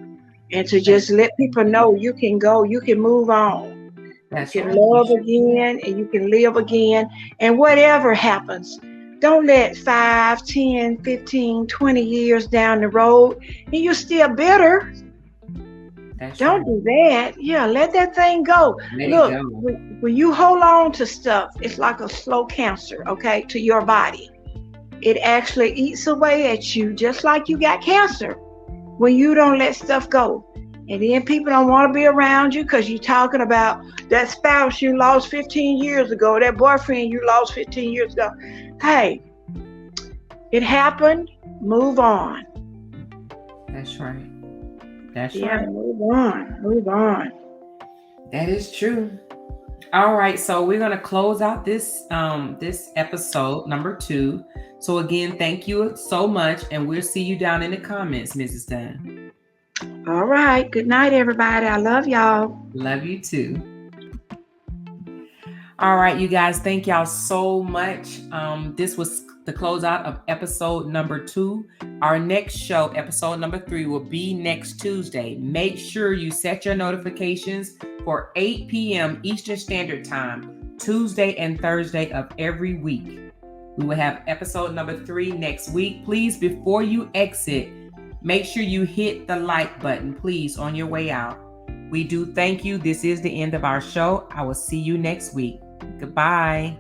and to just let people know you can go, you can move on. That's you can right. love again, and you can live again. And whatever happens, don't let 5, 10, 15, 20 years down the road and you're still bitter. Don't do that. Yeah, let that thing go. Look, when you hold on to stuff, it's like a slow cancer, okay, to your body. It actually eats away at you just like you got cancer when you don't let stuff go. And then people don't want to be around you because you're talking about that spouse you lost 15 years ago, that boyfriend you lost 15 years ago. Hey, it happened. Move on. That's right. That's right. Yeah, move on. That is true. All right, so we're gonna close out this episode number 2. So again, thank you so much, and we'll see you down in the comments, Mrs. Dunn. All right. Good night, everybody. I love y'all. Love you too. All right, you guys, thank y'all so much. This was the closeout of episode number 2. Our next show, episode number 3, will be next Tuesday. Make sure you set your notifications for 8 p.m. Eastern Standard Time, Tuesday and Thursday of every week. We will have episode number 3 next week. Please, before you exit, make sure you hit the like button, please, on your way out. We do thank you. This is the end of our show. I will see you next week. Goodbye.